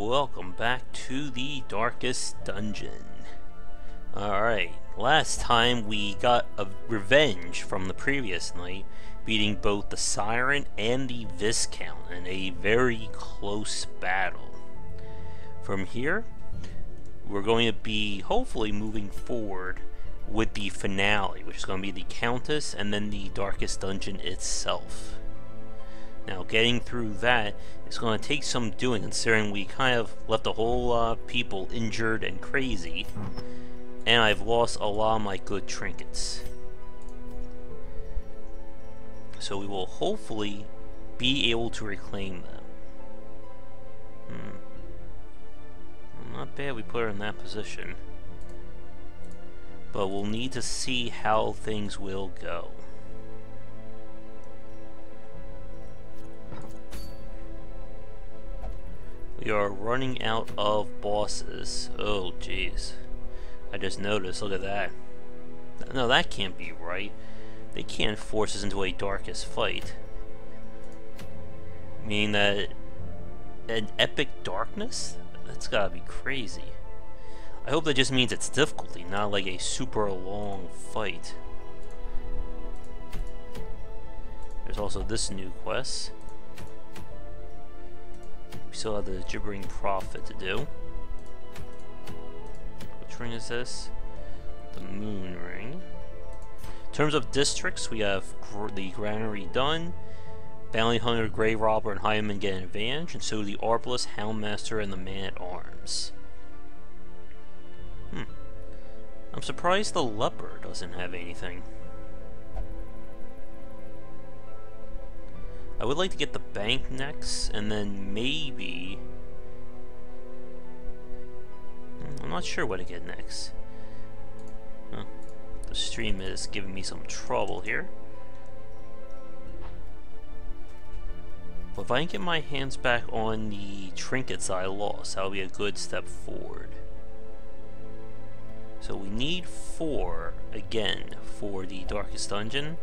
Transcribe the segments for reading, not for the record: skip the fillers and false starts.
welcome back to the Darkest Dungeon. Alright, last time we got a revenge from the previous night, beating both the Siren and the Viscount in a very close battle. From here, we're going to be hopefully moving forward with the finale, which is going to be the Countess and then the Darkest Dungeon itself. Now, getting through that is going to take some doing, considering we kind of left a whole lot of people injured and crazy, and I've lost a lot of my good trinkets. So we will hopefully be able to reclaim them. Not bad we put her in that position. But we'll need to see how things will go. We are running out of bosses. Oh, jeez. I just noticed. Look at that. No, that can't be right. They can't force us into a darkest fight. Meaning that an epic darkness? That's gotta be crazy. I hope that just means it's difficulty, not like a super long fight. There's also this new quest. We still have the Gibbering Prophet to do. Which ring is this? The Moon Ring. In terms of districts, we have the Granary done. Bounty Hunter, Grey Robber, and Highwayman get an advantage, and so do the Arbalist, Houndmaster, and the Man-at-Arms. I'm surprised the Leper doesn't have anything. I would like to get the bank next, and then maybe... I'm not sure what to get next. Huh. The stream is giving me some trouble here. But if I can get my hands back on the trinkets I lost, that'll be a good step forward. So we need 4, again, for the Darkest Dungeon.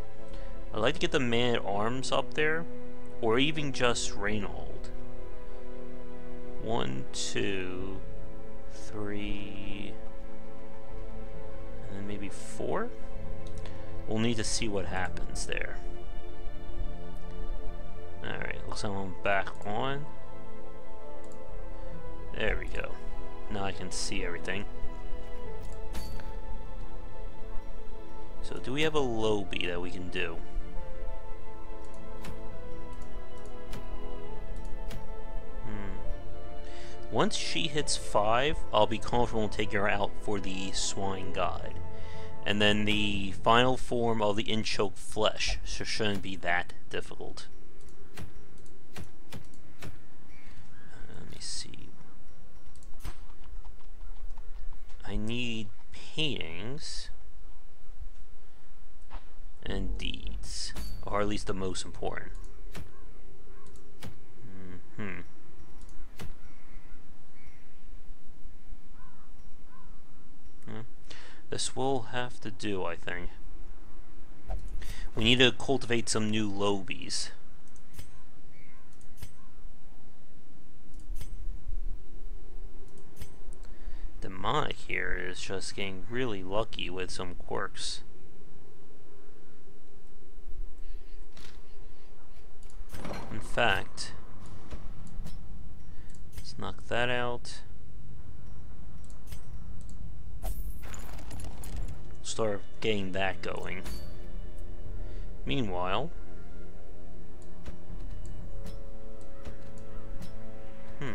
I'd like to get the Man-at-Arms up there, or even just Reinhold. 1, 2, 3, and then maybe 4? We'll need to see what happens there. Alright, looks like I'm back on. There we go. Now I can see everything. So do we have a Lobby that we can do? Once she hits 5, I'll be comfortable taking her out for the Swine God. And then the final form of the Inchoked Flesh shouldn't be that difficult. Let me see. I need paintings and deeds, or at least the most important. This will have to do, I think. We need to cultivate some new Lobbies. Demonic here is just getting really lucky with some quirks. In fact, let's knock that out. Start getting that going. Meanwhile, oh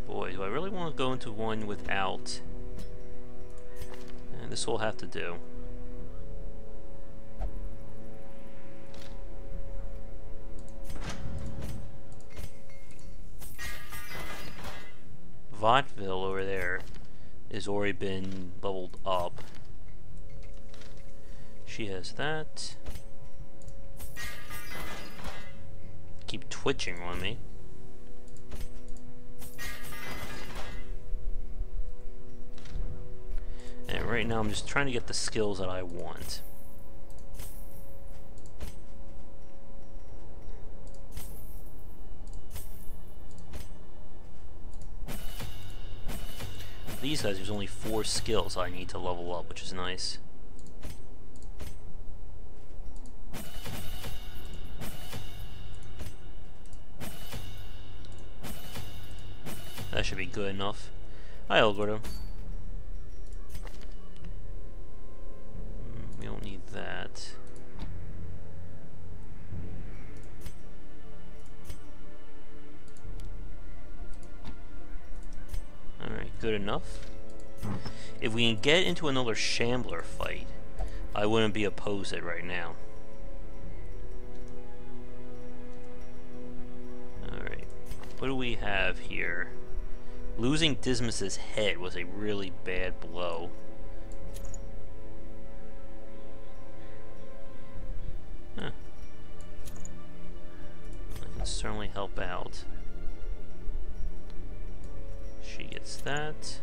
boy, do I really want to go into one without? And this will have to do. Vaudeville over there has already been leveled up. She has that. Keep twitching on me. And right now I'm just trying to get the skills that I want. these guys, there's only 4 skills I need to level up, which is nice. That should be good enough. I'll go to him. We don't need that. Alright, good enough. If we can get into another Shambler fight, I wouldn't be opposed to it right now. Alright, what do we have here? Losing Dismas's head was a really bad blow. Huh. I can certainly help out. She gets that.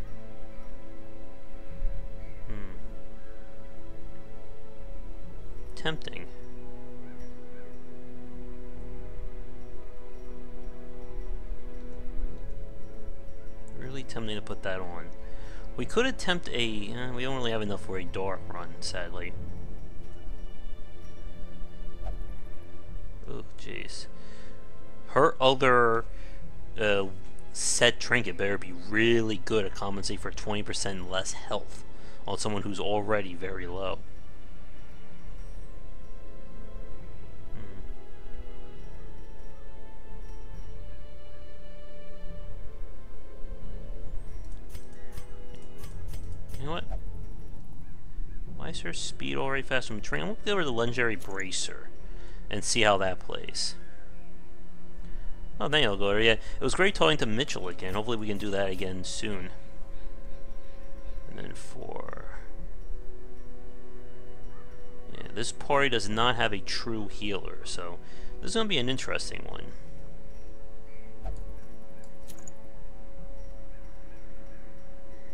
Tempting. Really tempting to put that on. We could attempt a... we don't really have enough for a dark run, sadly. Oh, jeez. Her other set trinket better be really good at compensate for 20% less health on someone who's already very low. You know what? Why is her speed already fast from training? I'm going to go over the legendary bracer and see how that plays. Oh, then I'll go there. Yeah, it was great talking to Mitchell again. Hopefully we can do that again soon. And then for... yeah, this party does not have a true healer, so this is going to be an interesting one.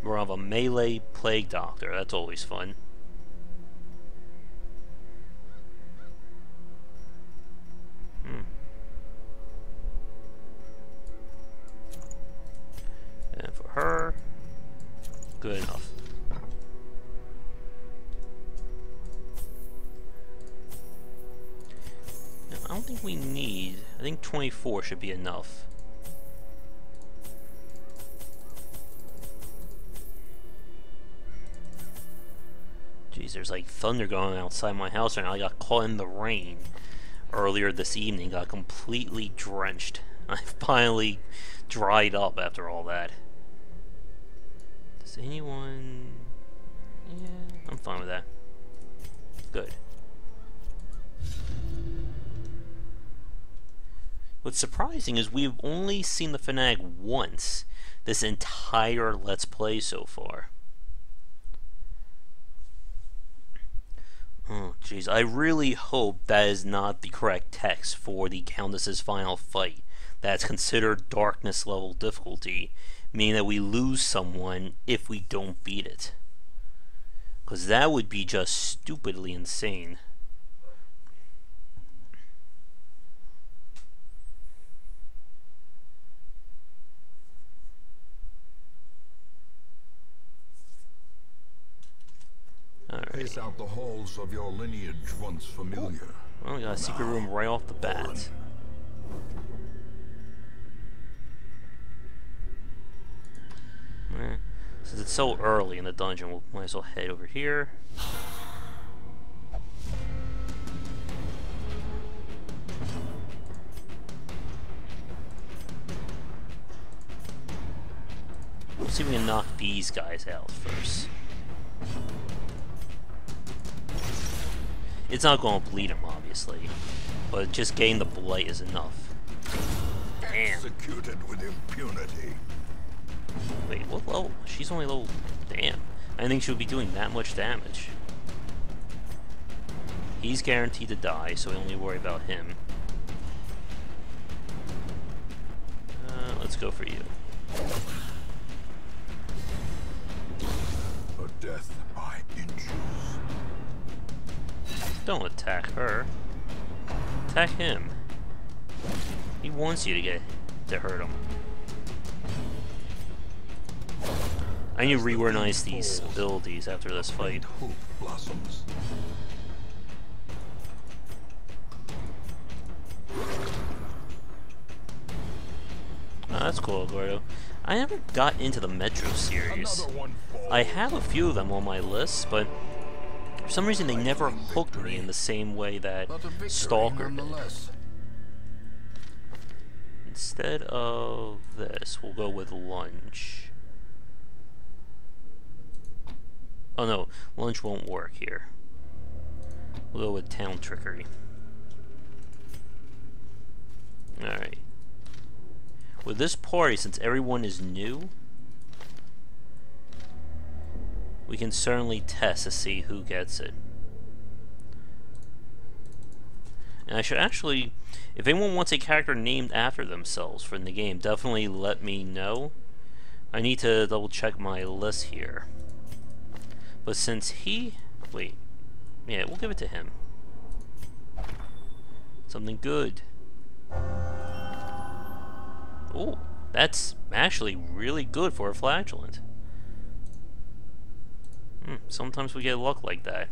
We'll have a melee plague doctor. That's always fun. And for her, good enough. Now, I don't think we need... I think 24 should be enough. Jeez, there's like thunder going on outside my house right now. I got caught in the rain earlier this evening, got completely drenched. I finally dried up after all that. Does anyone... yeah, I'm fine with that. Good. What's surprising is we've only seen the Fanatic once this entire Let's Play so far. Oh, jeez. I really hope that is not the correct text for the Countess's final fight. That's considered darkness level difficulty, meaning that we lose someone if we don't beat it. Because that would be just stupidly insane. Pace out the halls of your lineage once familiar. Well, we got a secret room right off the bat. Since it's so early in the dungeon, we might as well head over here. Let's see if we can knock these guys out first. It's not going to bleed him, obviously, but just getting the blight is enough. Damn. Executed with impunity. Wait, what level? She's only level... damn. I didn't think she would be doing that much damage. He's guaranteed to die, so we only worry about him. Let's go for you. A death by inches. Don't attack her. Attack him. He wants you to hurt him. I need to reorganize these abilities after this fight. Hope blossoms. Oh, that's cool, Gordo. I never got into the Metro series. I have a few of them on my list, but for some reason they never hooked me in the same way that Stalker did. Instead of this, we'll go with Lunge. Oh no, Lunge won't work here. We'll go with Town Trickery. Alright. With this party, since everyone is new, we can certainly test to see who gets it. And I should actually, if anyone wants a character named after themselves from the game, definitely let me know. I need to double check my list here. But since wait, yeah, we'll give it to him. Something good. Oh, that's actually really good for a flagellant. Sometimes we get luck like that.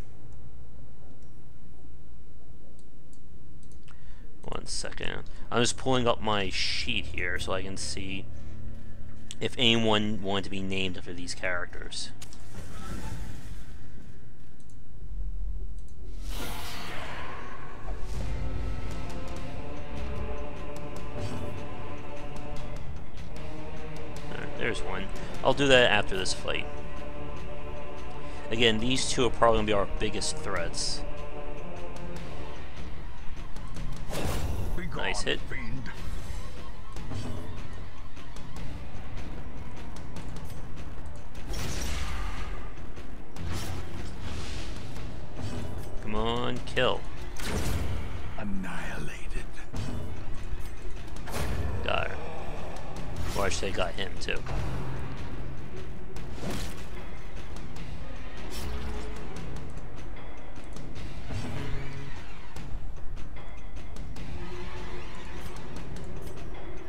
One second. I'm just pulling up my sheet here so I can see if anyone wanted to be named after these characters. There's one. I'll do that after this fight. Again, these two are probably going to be our biggest threats. Nice hit. Come on, kill. Annihilated. Got her. Or I should say got him too.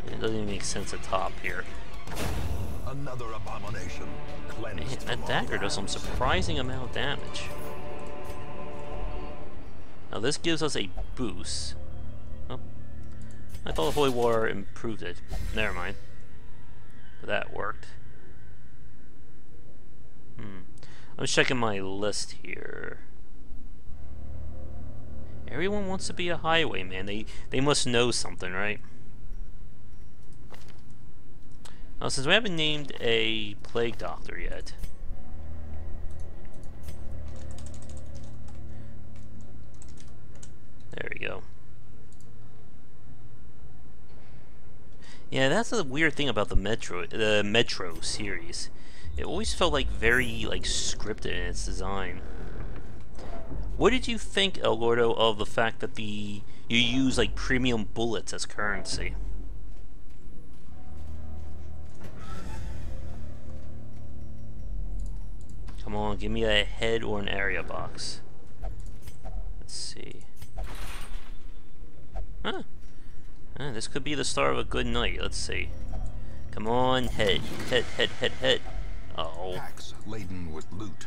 It doesn't even make sense to top here. Another abomination. Man, that dagger does some surprising amount of damage. Now this gives us a boost. Oh, I thought the Holy War improved it. Never mind. But that worked. I'm checking my list here. Everyone wants to be a highwayman. They must know something, right? Now, since we haven't named a plague doctor yet, there we go. Yeah, that's the weird thing about the Metro series. It always felt like very scripted in its design. What did you think, El Gordo, of the fact that you use premium bullets as currency? Come on, give me a head or an area box. Let's see. Huh. This could be the start of a good night. Let's see. Come on, head. Head. Oh. Packs laden with loot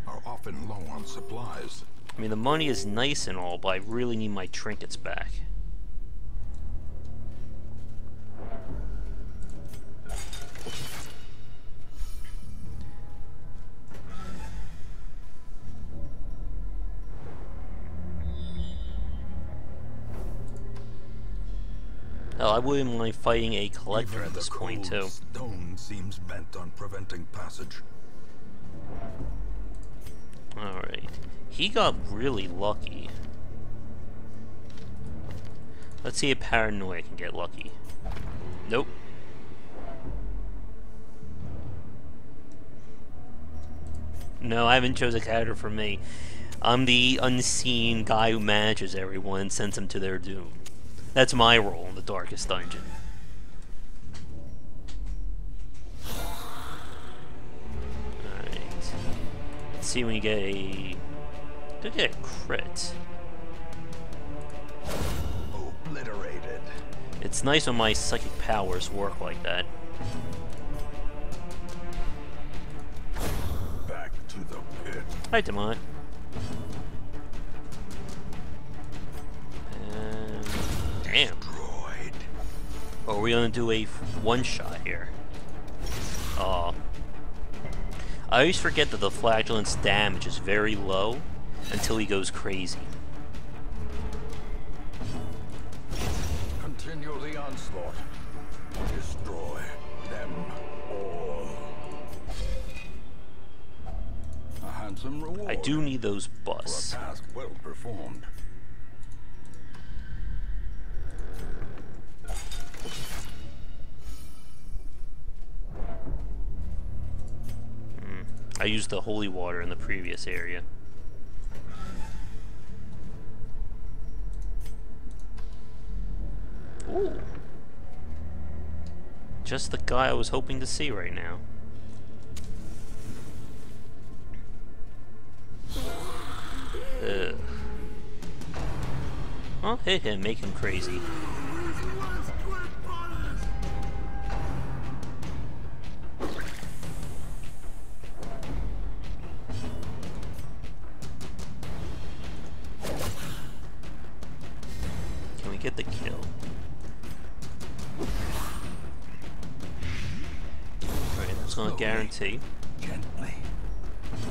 are often low on supplies. I mean, the money is nice and all, but I really need my trinkets back. Hell, I wouldn't mind fighting a collector at this point, too. Stone seems bent on preventing passage. Alright. He got really lucky. Let's see if Paranoia can get lucky. Nope. No, I haven't chosen a character for me. I'm the unseen guy who manages everyone and sends them to their doom. That's my role in the Darkest Dungeon. Alright. Let's see when we get a... Could get a crit. Obliterated. It's nice when my psychic powers work like that. Hi, Demonic. Damn. Or are we gonna do a one-shot here? Oh. I always forget that the Flagellant's damage is very low until he goes crazy. Continue the onslaught. Destroy them all. A handsome reward. I do need those busts. For a task well performed. I used the holy water in the previous area. Ooh. Just the guy I was hoping to see right now. Ugh. I'll hit him, make him crazy. Can we get the kill? Alright, that's gonna guarantee. Gently.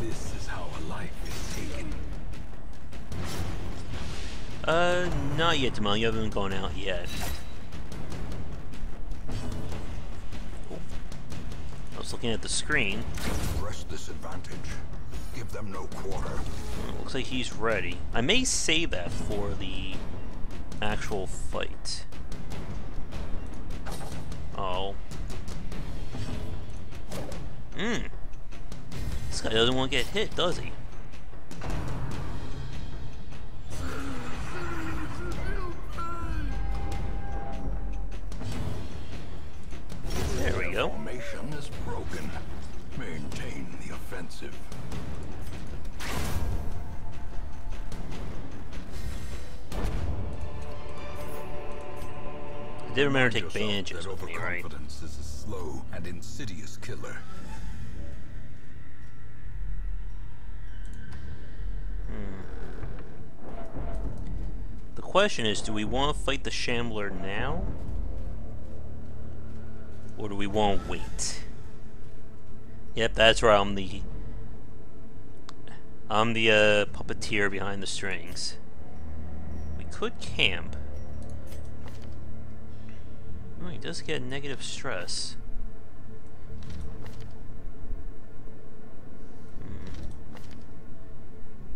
This is how a life is taken. Not yet, Demon. You haven't gone out yet. Cool. I was looking at the screen. Press this advantage. Give them no quarter. Looks like he's ready. I may save that for the actual fight. Oh. This guy doesn't want to get hit, does he? There we go. Formation is broken. Maintain the offensive. I did remember to take bandages that with me, right? overconfidence is a slow and insidious killer. The question is, do we want to fight the Shambler now? Or do we want to wait? Yep, that's right, I'm the puppeteer behind the strings. We could camp. Oh, he does get negative stress.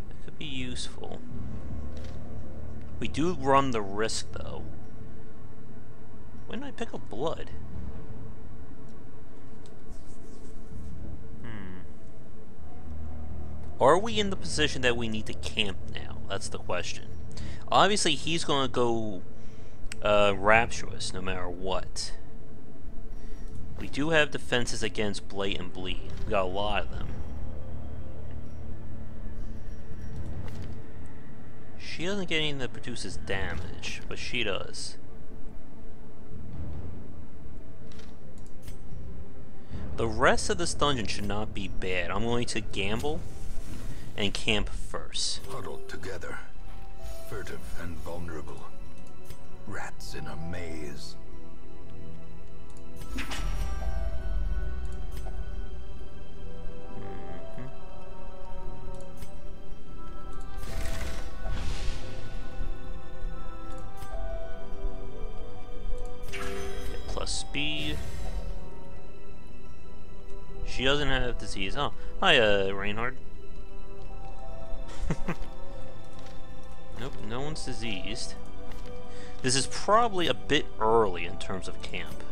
That could be useful. We do run the risk, though. When did I pick up blood? Are we in the position that we need to camp now? That's the question. Obviously, he's going to go rapturous no matter what. We do have defenses against Blight and Bleed. We got a lot of them. She doesn't get anything that produces damage, but she does. The rest of this dungeon should not be bad. I'm going to gamble and camp first. Huddled together, furtive and vulnerable. Rats in a maze. Plus speed. She doesn't have disease. Oh, hi, Reinhard. Nope, no one's diseased. This is probably a bit early in terms of camp.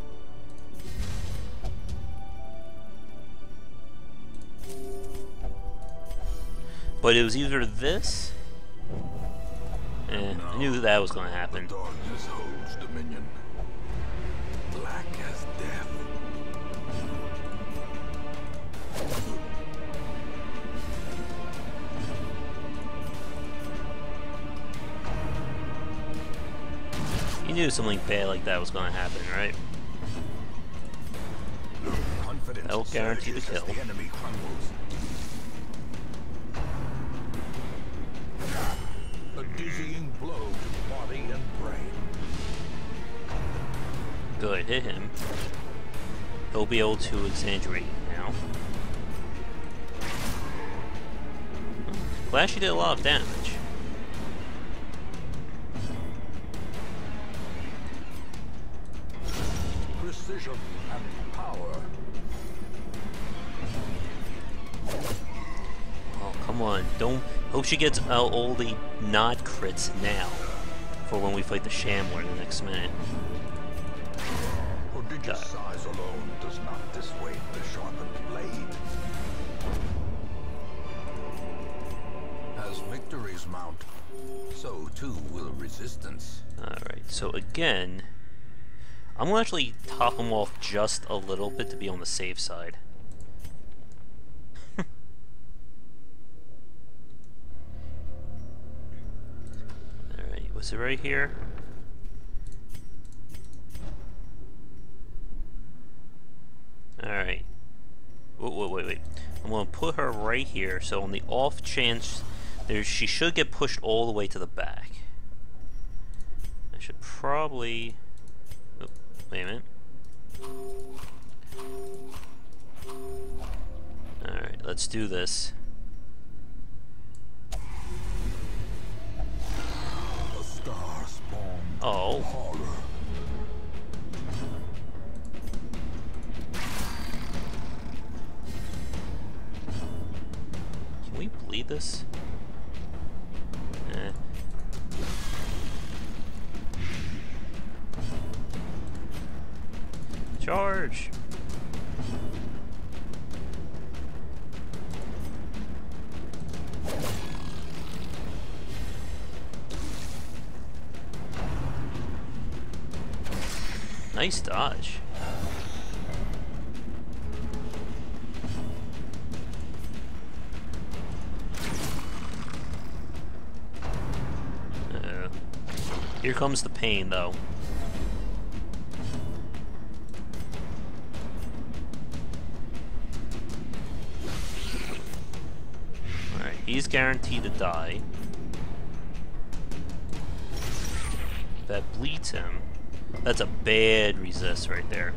But it was either this... I knew that was going to happen. Darkness holds dominion. Black as death. You knew something bad like that was going to happen, right? Confidence That'll guarantee the kill. as the enemy crumbles. dizzying blow to body and brain. Good, hit him. He'll be able to exaggerate now. Well, actually did a lot of damage. Precision and power. Oh, come on. Don't... Hope she gets all the not crits now. For when we fight the Shambler the next minute. Prodigious size alone does not dissuade the sharpened blade. As victories mount, so too will resistance. Alright, so again... I'm gonna actually top him off just a little bit to be on the safe side. Alright, was it right here? Alright. Wait. I'm gonna put her right here, so on the off chance she should get pushed all the way to the back. I should probably... Oh, wait a minute. Alright, let's do this. A star spawned Oh. horror. Can we bleed this? Eh. Charge! Nice dodge. Here comes the pain, though. Alright, he's guaranteed to die. That bleeds him. That's a bad resist right there.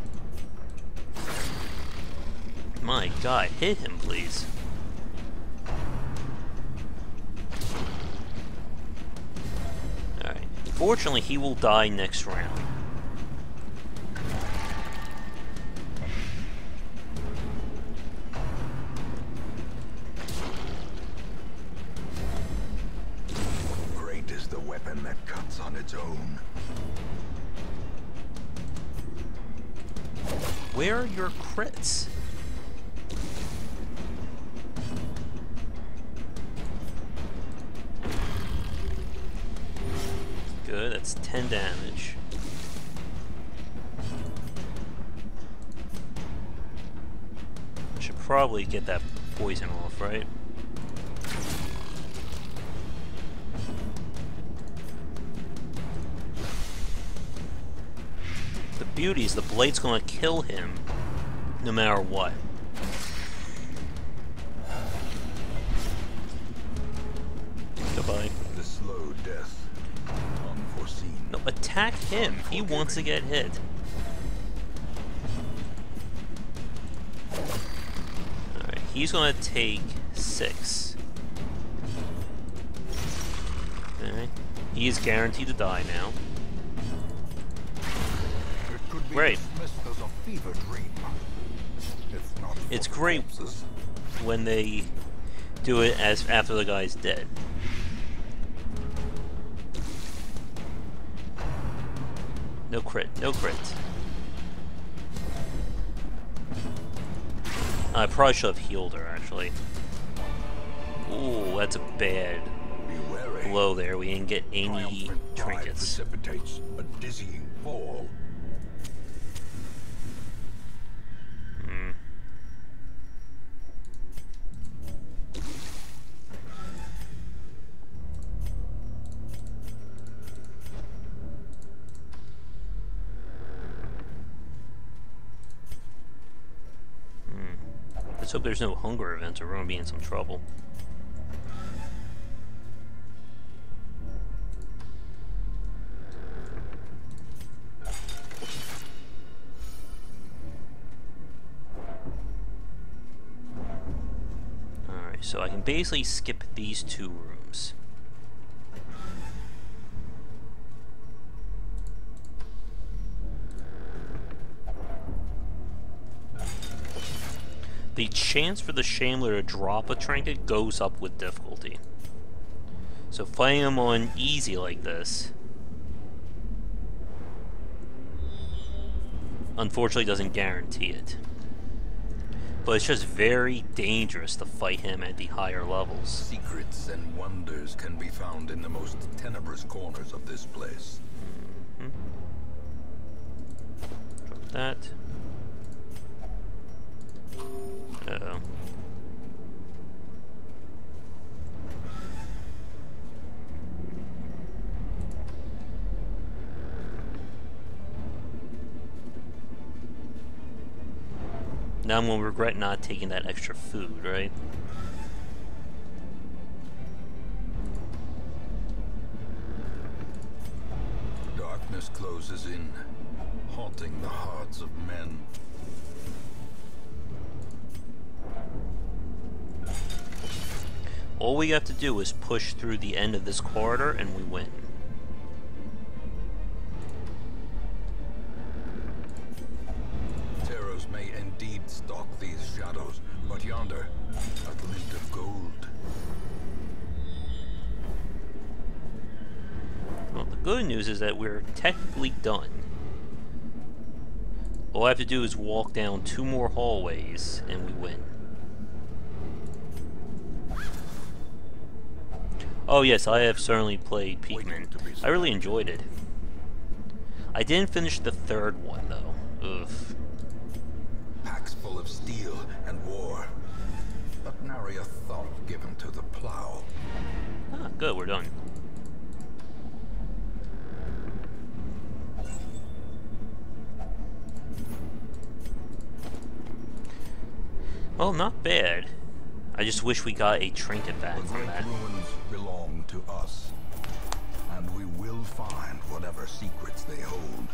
My god, hit him, please. Alright. Fortunately, he will die next round. Great is the weapon that cuts on its own. Where are your crits? Good, that's 10 damage. Should probably get that poison off, right? The beauty is the blade's gonna kill him no matter what. Goodbye. The slow death, unforeseen. No, attack him. He wants to get hit. Alright, he's gonna take 6. Alright. He is guaranteed to die now. It could be Great. dismissed as a fever dream. If not for It's great corpses. when they do it as after the guy's dead. No crit, no crit. I probably should have healed her, actually. Ooh, that's a bad Be wary. blow there. We didn't get any Triumphant pride trinkets. precipitates a dizzying fall. Let's hope there's no hunger events or we're gonna be in some trouble. so I can basically skip these two rooms. The chance for the Shambler to drop a trinket goes up with difficulty. So fighting him on easy like this, unfortunately doesn't guarantee it. But it's just very dangerous to fight him at the higher levels. Secrets and wonders can be found in the most tenebrous corners of this place. Drop that. Uh-oh. Now I'm gonna regret not taking that extra food, right? Darkness closes in, haunting the hearts of men. All we have to do is push through the end of this corridor and we win. Terrors may indeed stalk these shadows, but yonder, a glint of gold. Well, the good news is that we're technically done. All I have to do is walk down 2 more hallways and we win. Oh yes, I have certainly played Pikmin. I really enjoyed it. I didn't finish the 3rd one though. Ugh. Packs full of steel and war, but nary a thought given to the plow. Ah, good, we're done. Well, not bad. I just wish we got a trinket back The from great that. ruins belong to us, and we will find whatever secrets they hold.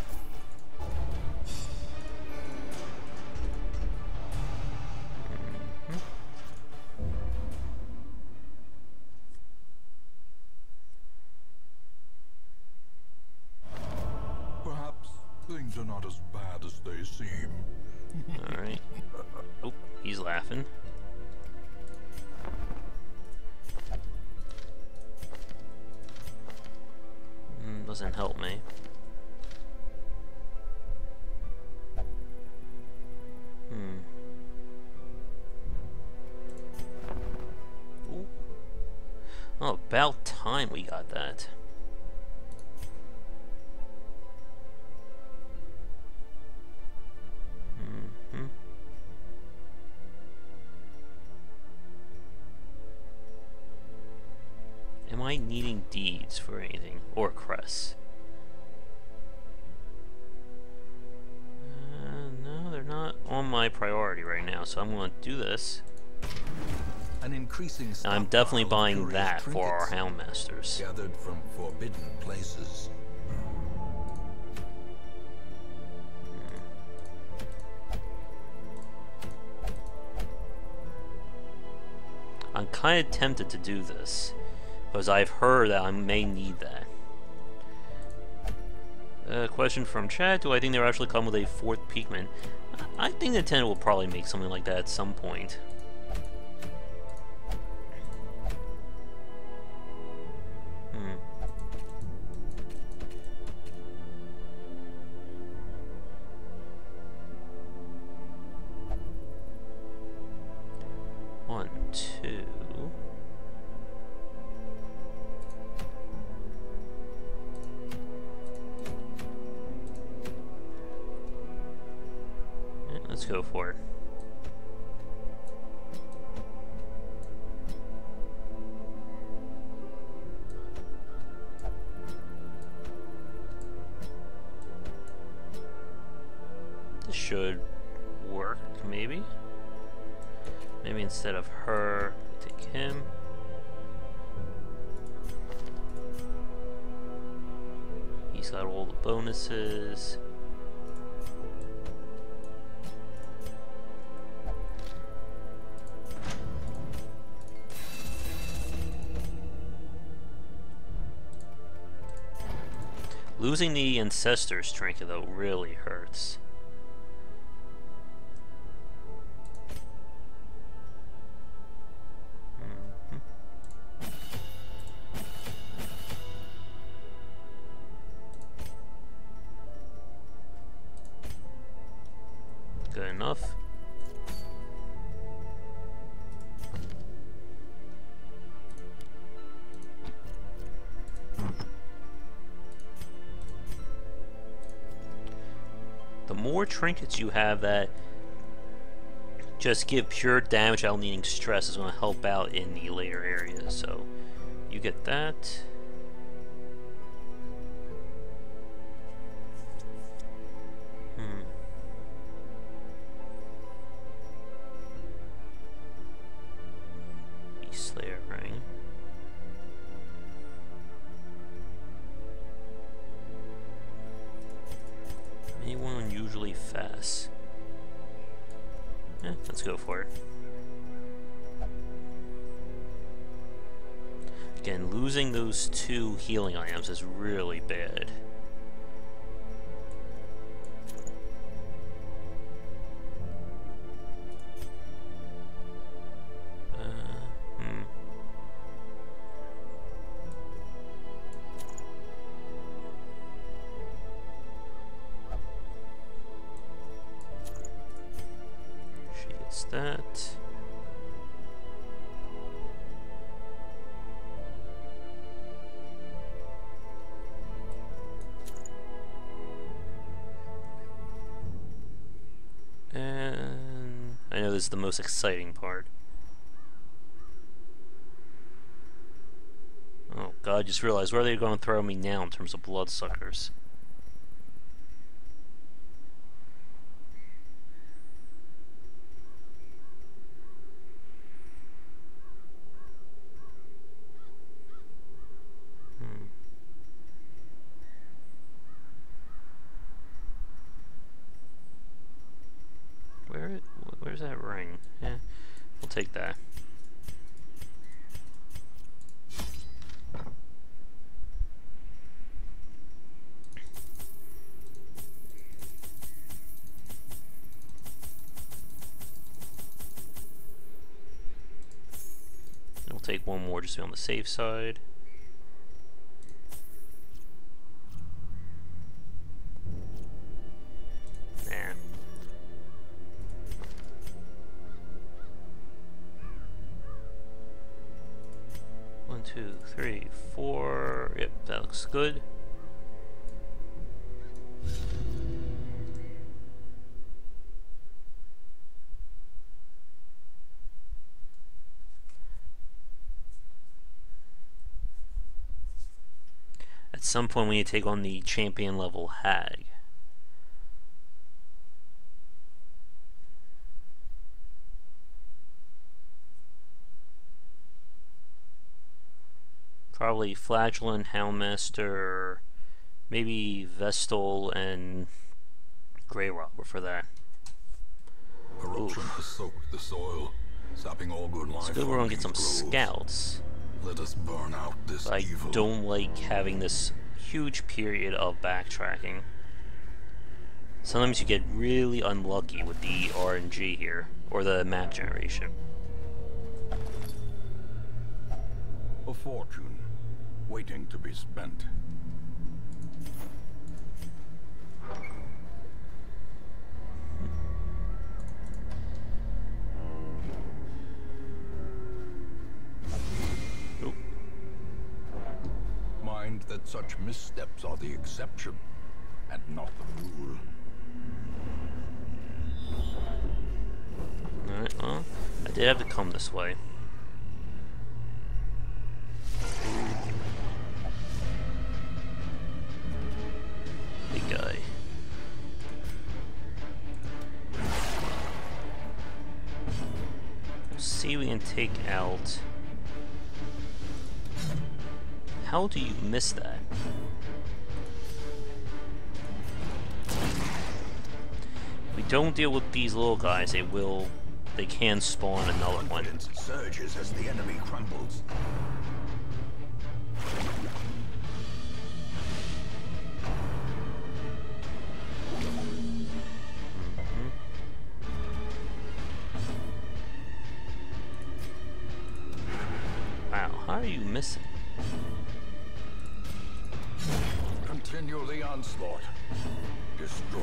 Perhaps things are not as bad as they seem. Alright. Oh, he's laughing. Doesn't help me. Ooh. Oh, about time we got that. Am I needing deeds for anything? Or crests? No, they're not on my priority right now, so I'm going to do this. An increasing And I'm definitely stockpile of buying curious that for our trinkets Houndmasters. gathered from forbidden places. I'm kind of tempted to do this, because I've heard that I may need that. Question from chat, do I think they'll actually come with a 4th Pikmin? I think Nintendo will probably make something like that at some point. One, two. Yeah, let's go for it. This should work, maybe? Maybe instead of her, take him. He's got all the bonuses. Losing the Ancestor's Trinket, though, really hurts. Good enough. The more trinkets you have that just give pure damage without needing stress is going to help out in the later areas. So you get that. Slayer ring. Anyone unusually fast? Yeah, let's go for it. Again, losing those 2 healing items is really bad. That. And I know this is the most exciting part. Oh god, I just realized where are they going to throw me now in terms of bloodsuckers? Where's that ring? Yeah, we'll take that. And we'll take one more just to be on the safe side. Two, three, four. Yep, that looks good. At some point we need to take on the champion level hag. Probably Flagellant, Houndmaster, maybe Vestal, and Grey Robber for that. Corruption has soaked the soil, sapping all good life. It's good we're gonna get some scouts. Let us burn out this But I evil. don't like having this huge period of backtracking. Sometimes you get really unlucky with the RNG here, or the map generation. A fortune waiting to be spent. Oop. Mind that such missteps are the exception and not the rule. Alright, well, I did have to come this way. Big guy. See, we can take out. How do you miss that? If we don't deal with these little guys, they can spawn another one. Confidence surges as the enemy crumbles. Why are you missing? Continue the onslaught. Destroy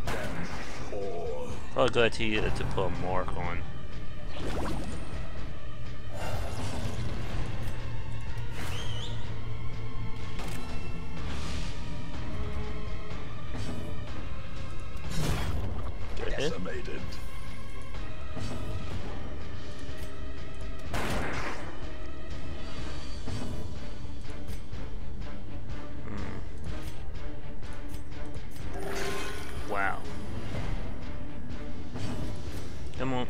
them all. Probably glad to put a mark on. Decimated. Wow. Come on.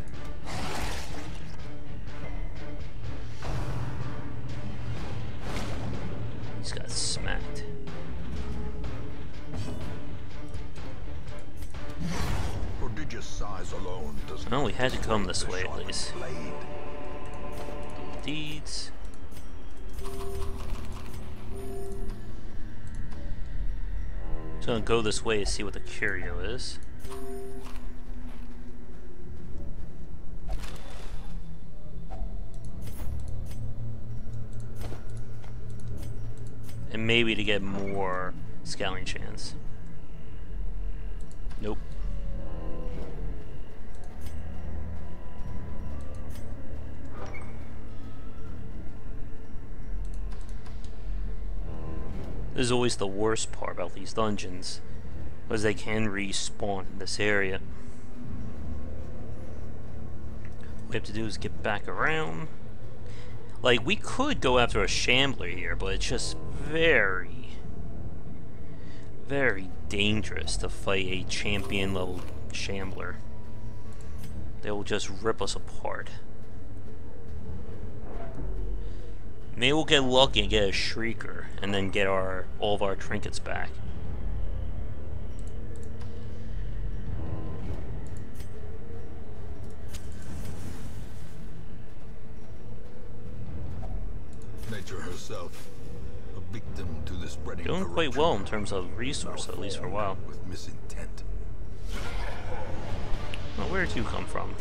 He's got smacked. Prodigious size alone does Well, we had to come this the way at sharp least. blade. Deeds. Just gonna go this way to see what the curio is. And maybe to get more scouting chance. Nope. This is always the worst part about these dungeons, was they can respawn in this area. What we have to do is get back around. Like, we could go after a shambler here, but it's just very, very dangerous to fight a champion level shambler. They will just rip us apart. Maybe we'll get lucky and get a Shrieker, and then get all of our trinkets back. Nature herself, a victim to the spreading Doing quite corruption. well in terms of resource, at least for a while. With misintent. Well, where did you come from?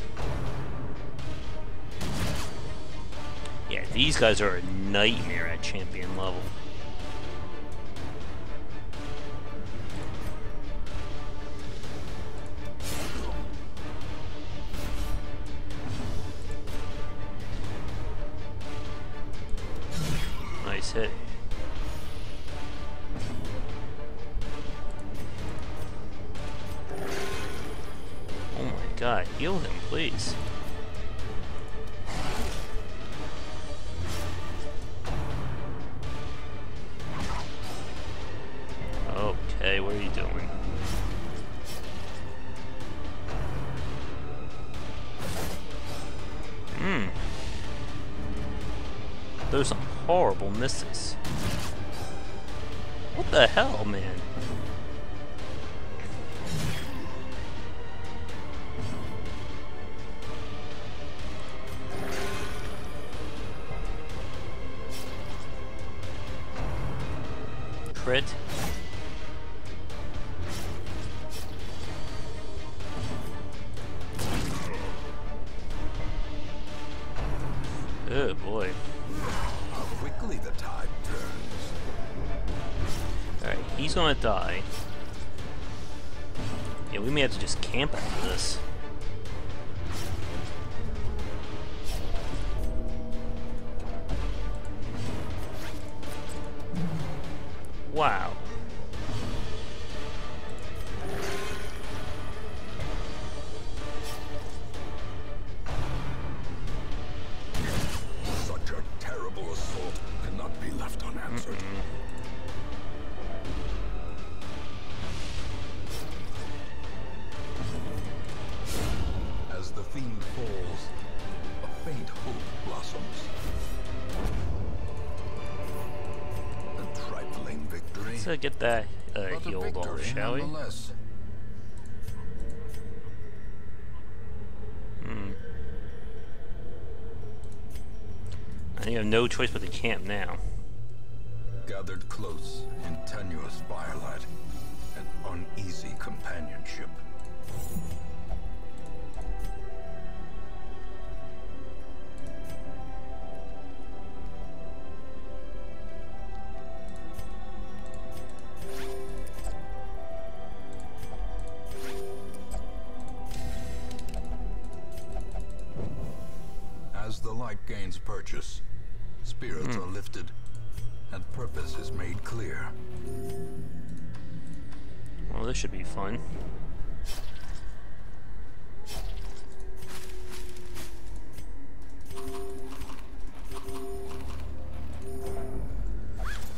Yeah, these guys are a nightmare at champion level. Nice hit. Oh my god, heal him, please. Okay, what are you doing? Those are some horrible misses. What the hell, man? Crit. Oh boy. How quickly the tide turns. Alright, he's gonna die. Yeah, we may have to just camp after this. Wow. Such a terrible assault cannot be left unanswered. As the fiend falls, a faint hope blossoms. A trifling victory. Let's get that but a healed off, victory shall we? nonetheless. I have no choice but to camp now. Gathered close in tenuous firelight, an uneasy companionship. light gains purchase, spirits are lifted, and purpose is made clear. Well, this should be fun.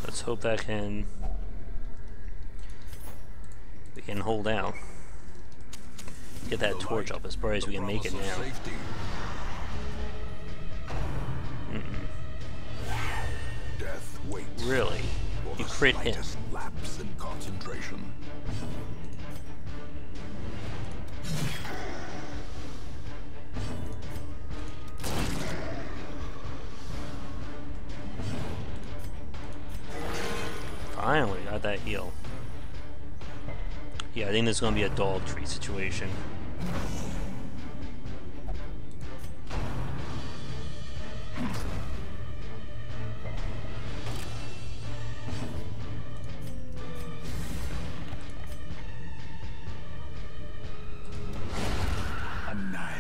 Let's hope that we can hold out. Get that torch up as bright as we can make it now. Death waits. Really? You crit him. Lapse in concentration. Finally got that heal. Yeah, I think this is gonna be a dog treat situation.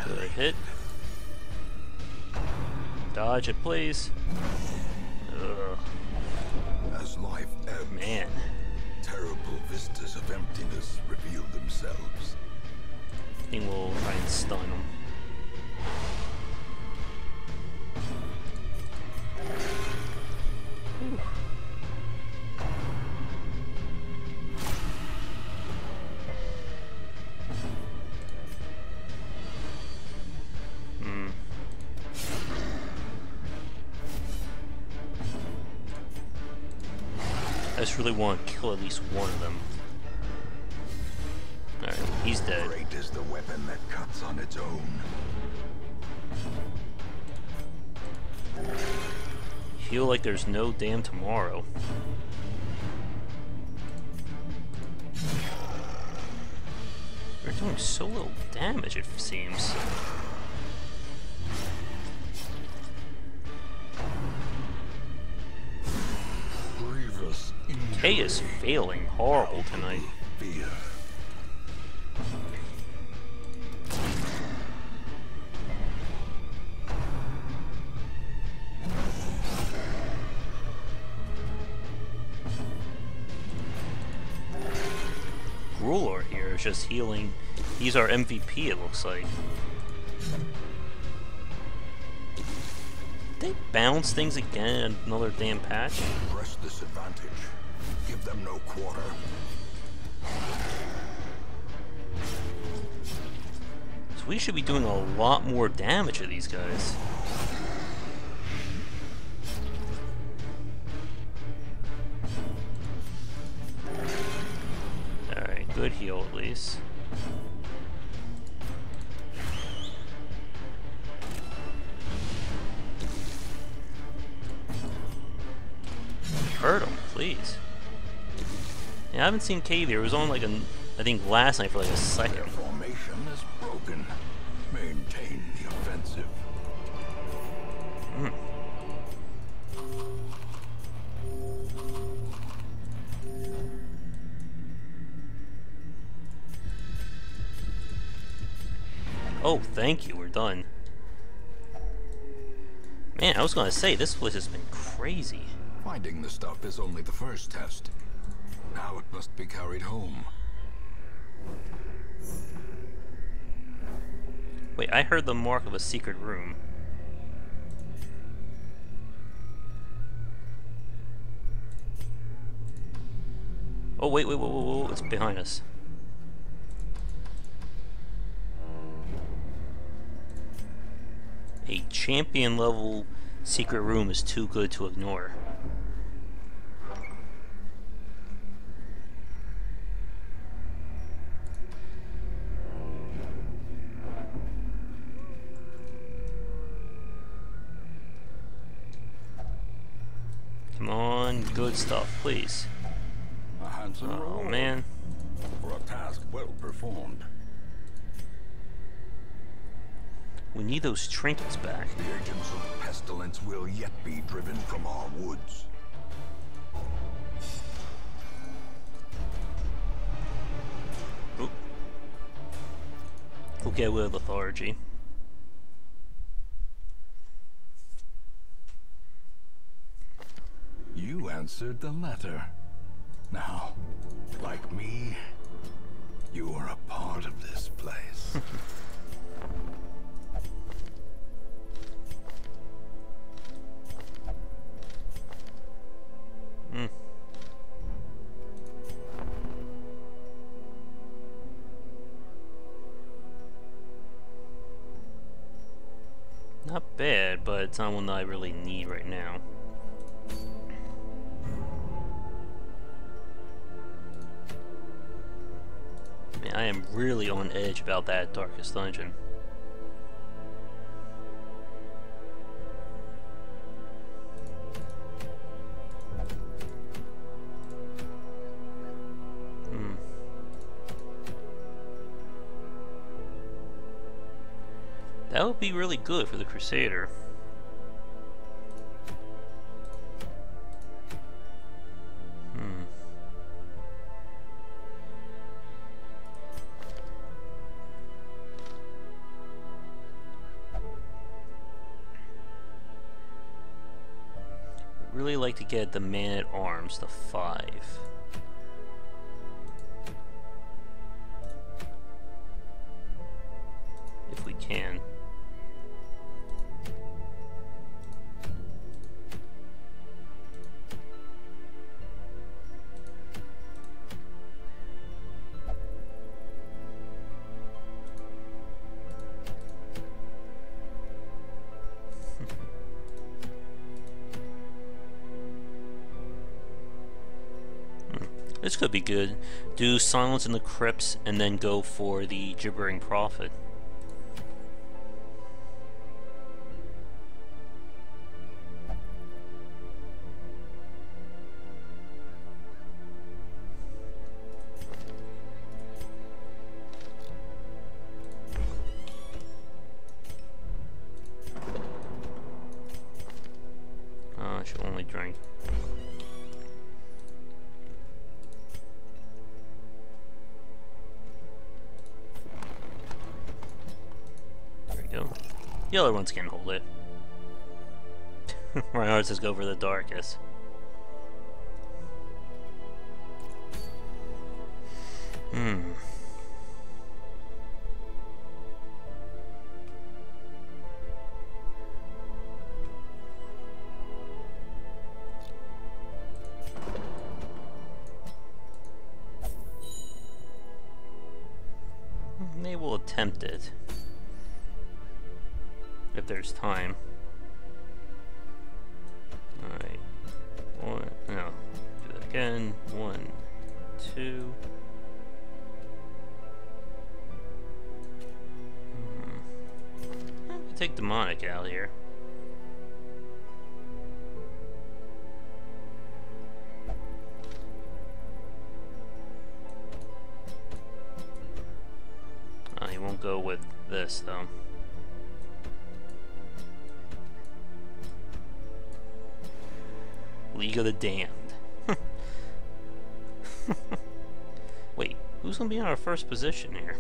Good hit. Dodge it, please. Ugh. As life ebbs, Man. terrible vistas of emptiness reveal themselves. I think we'll try and stun him. I just really want to kill at least one of them. Alright, he's dead. Great is the weapon that cuts on its own. Heal like there's no damn tomorrow. We're doing so little damage, it seems. Grievous Kay is failing horrible tonight. fear. Ruler here is just healing. He's our MVP, it looks like. Did they bounce things again in another damn patch? Press this advantage. Give them no quarter. So we should be doing a lot more damage to these guys. Alright, good heal at least. Hurt him, please. Yeah, I haven't seen Cave here. It was on like I think last night for like a second. Their formation is broken. Maintain the offensive. Oh, thank you, we're done. Man, I was gonna say, this place has been crazy. Finding the stuff is only the first test. Now it must be carried home. Wait, I heard the mark of a secret room. Oh, wait, whoa, it's behind us. A champion level secret room is too good to ignore. Come on, good stuff, please. A handsome Oh reward man. for a task well performed. We need those trinkets back. The agents of pestilence will yet be driven from our woods. Oop. We'll get with lethargy. answered the letter. Now, like me, you are a part of this place. Not bad, but it's not one that I really need right now. Man, I am really on edge about that Darkest Dungeon. That would be really good for the Crusader. Really like to get the Man-at-Arms to 5. If we can. This could be good. Do Silence in the Crypts and then go for the Gibbering Prophet. I should only drink. The other ones can hold it. Reinhardt says go for the Darkest. Maybe we'll attempt it. If there's time. Alright. No. Do that again. 1, 2. Take Demonic out here. He won't go with this though. League of the Damned. Wait, who's gonna be in our first position here?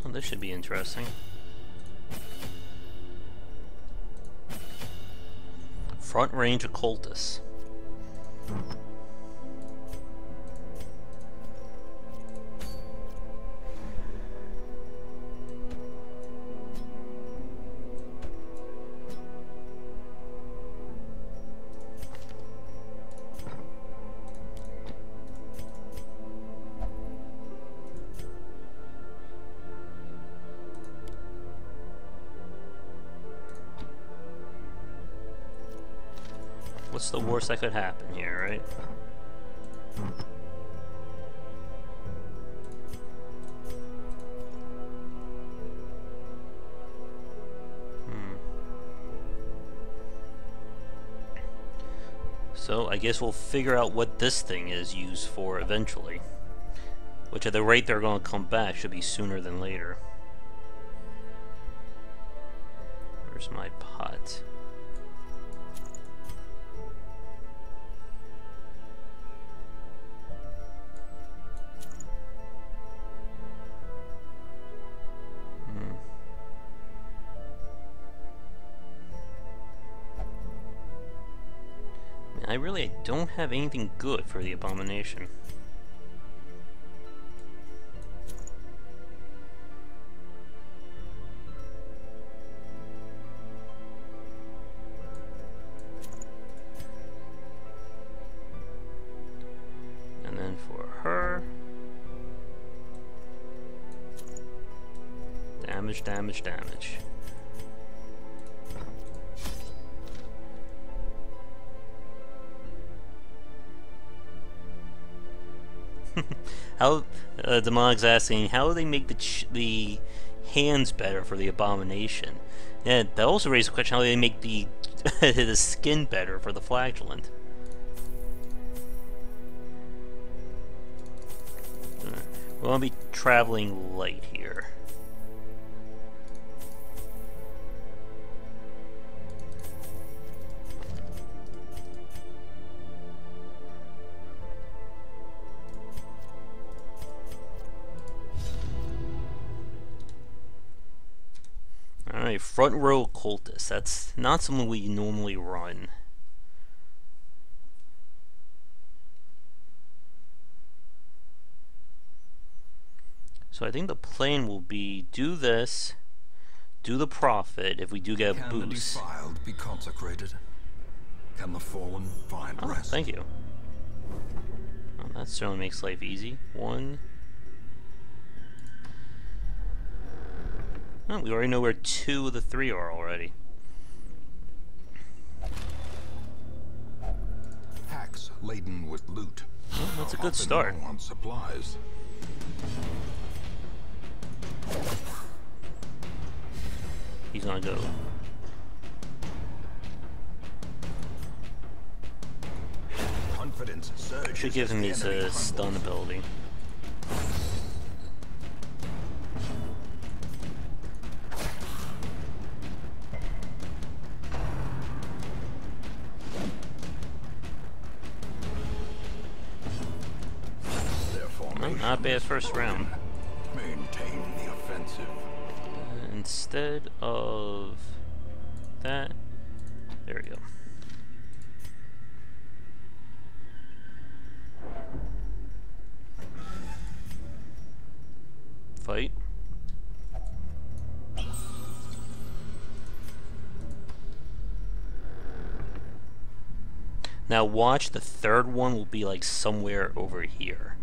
This should be interesting. Front Range Occultus. What's the worst that could happen here, right? So I guess we'll figure out what this thing is used for eventually. Which at the rate they're going to come back should be sooner than later. Where's my pot? I really don't have anything good for the abomination. And then for her... damage, damage, damage. How Demonic's asking, how do they make the hands better for the abomination? Yeah, that also raises the question: how do they make the the skin better for the flagellant? We're gonna be traveling light here. Alright, front row cultist. That's not something we normally run. So I think the plan will be do this, do the prophet if we do get a boost. Can the defiled be consecrated? Can the fallen find rest? Thank you. Well, that certainly makes life easy. One. Oh, we already know where 2 of the 3 are already. Packs laden with loot. Well, that's a good start. On supplies. He's gonna go. Confidence surges. Should give him his stun ability. Not bad first round. Maintain the offensive. Instead of that, there we go. Fight. Now watch, the third one will be like somewhere over here.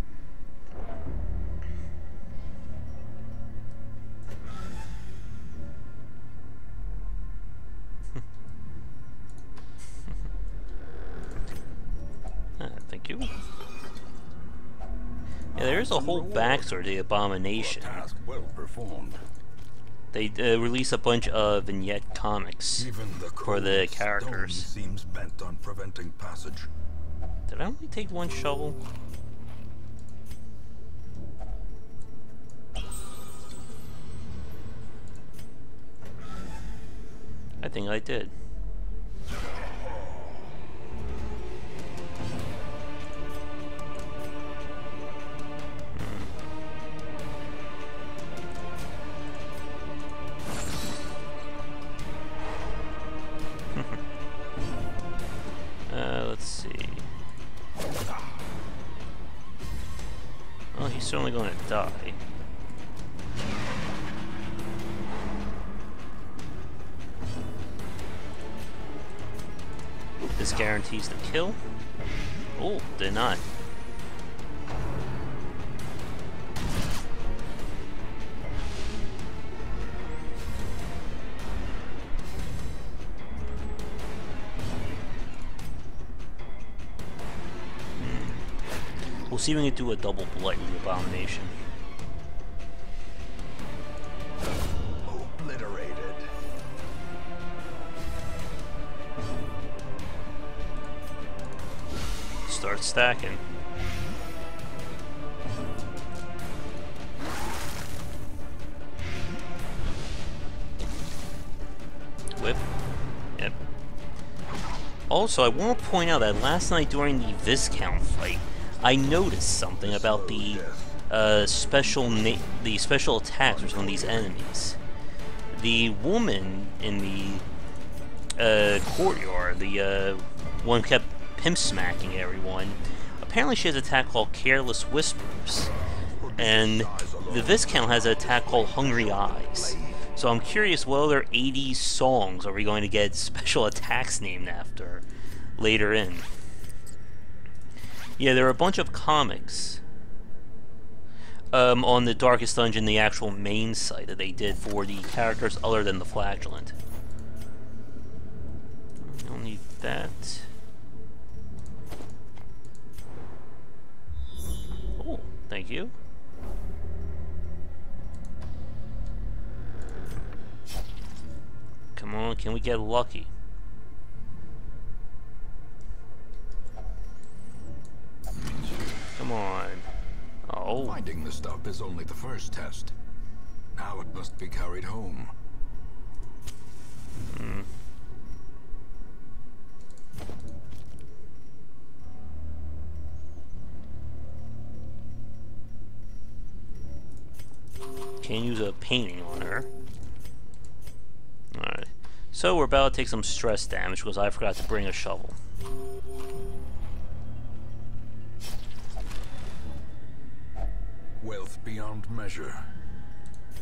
Thank you. Yeah, there's a whole backstory to the abomination. Well performed. They release a bunch of vignette comics for the characters. Seems bent on preventing passage. Did I only take 1 shovel? I think I did. Let's see. Well, he's certainly going to die. This guarantees the kill. Oh, did not. We'll see if we can do a double blight with the abomination. Obliterated. stacking. Whip. Yep. Also, I want to point out that last night during the Viscount fight, I noticed something about the special attacks for some of these enemies. The woman in the courtyard, the one who kept pimp smacking everyone, apparently she has an attack called Careless Whispers, and the Viscount has an attack called Hungry Eyes. So I'm curious, what other 80s songs are we going to get special attacks named after later in? Yeah, there are a bunch of comics on the Darkest Dungeon, the actual main site that they did for the characters other than the Flagellant. Don't need that. Oh, thank you. Come on, can we get lucky? Come on. Oh. Finding the stuff is only the first test. Now it must be carried home. Can't use a painting on her. Alright. So we're about to take some stress damage because I forgot to bring a shovel. Wealth beyond measure.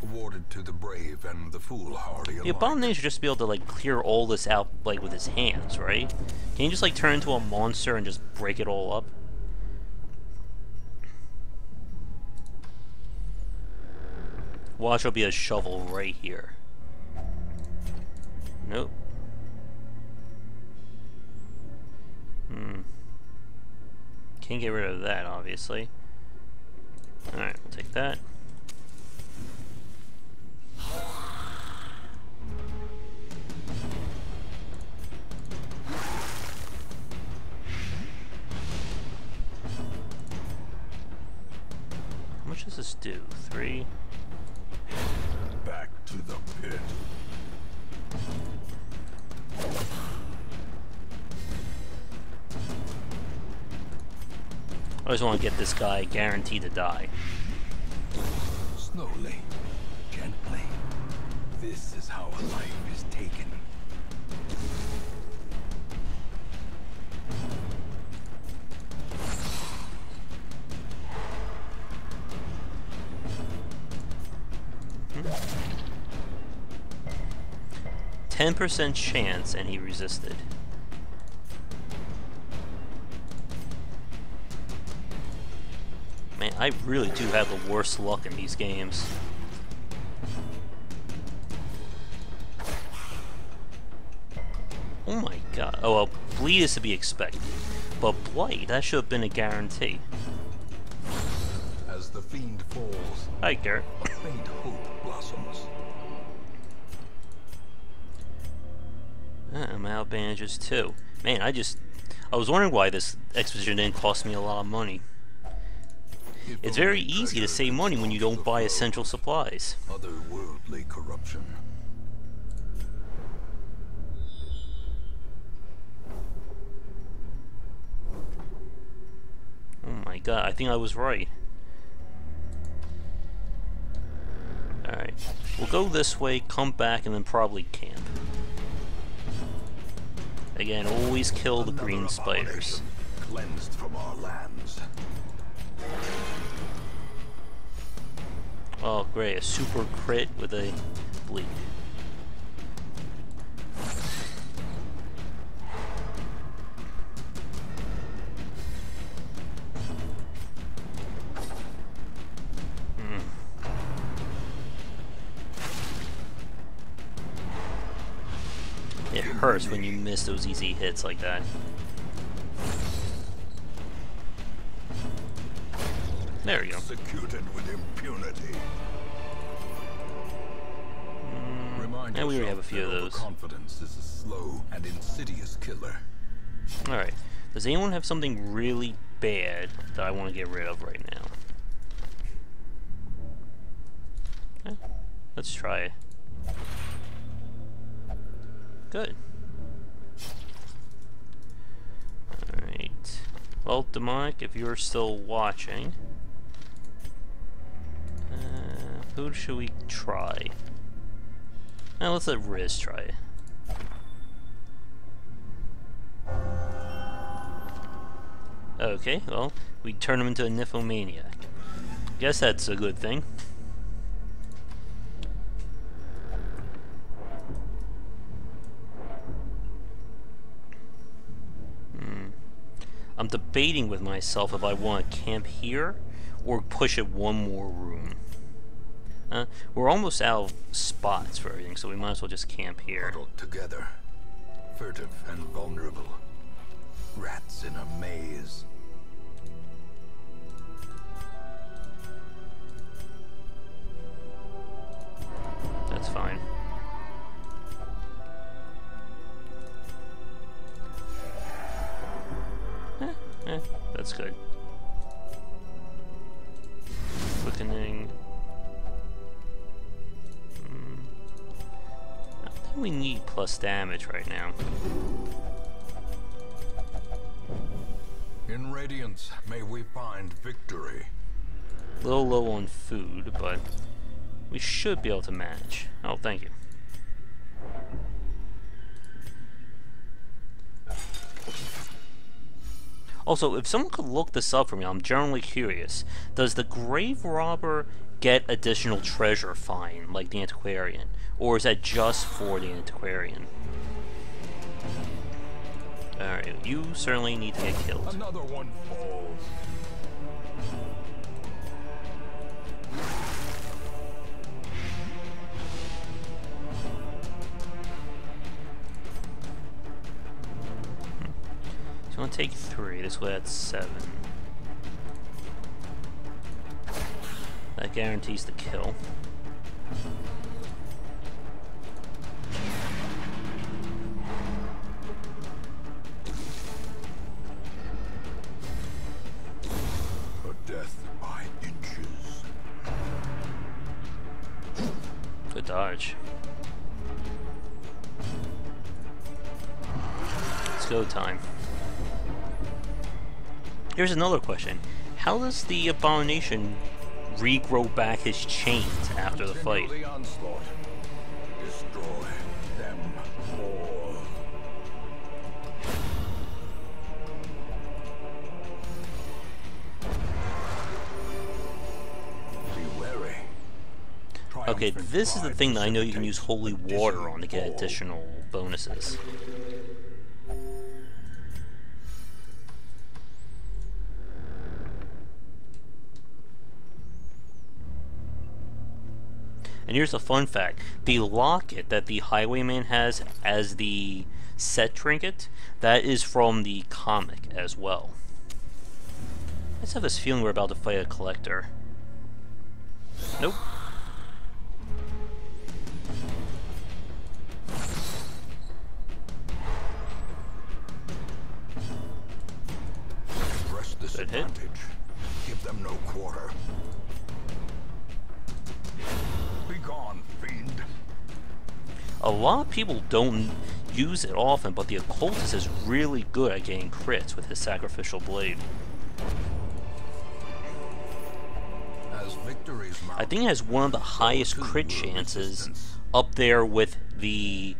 Awarded to the brave and the foolhardy alike. The Abomination should just be able to like clear all this out like with his hands, right? Can you just like turn into a monster and just break it all up? Watch, there'll be a shovel right here. Nope. Can't get rid of that, obviously. Alright, we'll take that. How much does this do? 3? Back to the pit. I just want to get this guy guaranteed to die. Slowly, gently. This is how a life is taken. Hmm. 10% chance, and he resisted. Man, I really do have the worst luck in these games. Oh my god. Oh well, bleed is to be expected. But blight, that should have been a guarantee. As the fiend falls, Hi, Garrett. a faint hope blossoms. I'm out of bandages too. Man, I was wondering why this exposition didn't cost me a lot of money. It's very easy to save money when you don't buy essential supplies. Otherworldly corruption. Oh my god, I think I was right. Alright, we'll go this way, come back, and then probably camp. Again, always kill the green spiders. Cleansed from our lands. Oh great, a super crit with a bleed. It hurts when you miss those easy hits like that. There we go. Executed with impunity. And we already have a few of those. Confidence is a slow and insidious killer. Alright. Does anyone have something really bad that I want to get rid of right now. Let's try it. Good. Alright. Well, Demonic, if you're still watching, who should we try? Let's let Riz try it. Okay, well, we turn him into a nymphomaniac. Guess that's a good thing. I'm debating with myself if I want to camp here or push it one more room. We're almost out of spots for everything, so we might as well just camp here. Huddled together, furtive and vulnerable, rats in a maze. That's fine. That's good. Quickening. I think we need plus damage right now. In Radiance, may we find victory. A little low on food, but we should be able to manage. Oh, thank you. Also, if someone could look this up for me, I'm generally curious. Does the Grave Robber get additional treasure fine, like the Antiquarian? Or is that just for the Antiquarian? Alright, you certainly need to get killed. Another one falls. So I'm gonna take 3, this way that's 7. That guarantees the kill. A death by inches. Good dodge. It's go time. Here's another question. How does the Abomination regrow back his chains after the fight? The onslaught. Destroy them all. Be wary. Okay, this is the thing that I know you can use holy water on to get additional bonuses. And here's a fun fact. The locket that the Highwayman has as the set trinket, that is from the comic as well. I just have this feeling we're about to fight a collector. Nope. Press this Good hit. advantage. Give them no quarter. Be gone, fiend. A lot of people don't use it often, but the Occultist is really good at getting crits with his Sacrificial Blade. As victories mount, I think it has one of the highest crit chances up there with the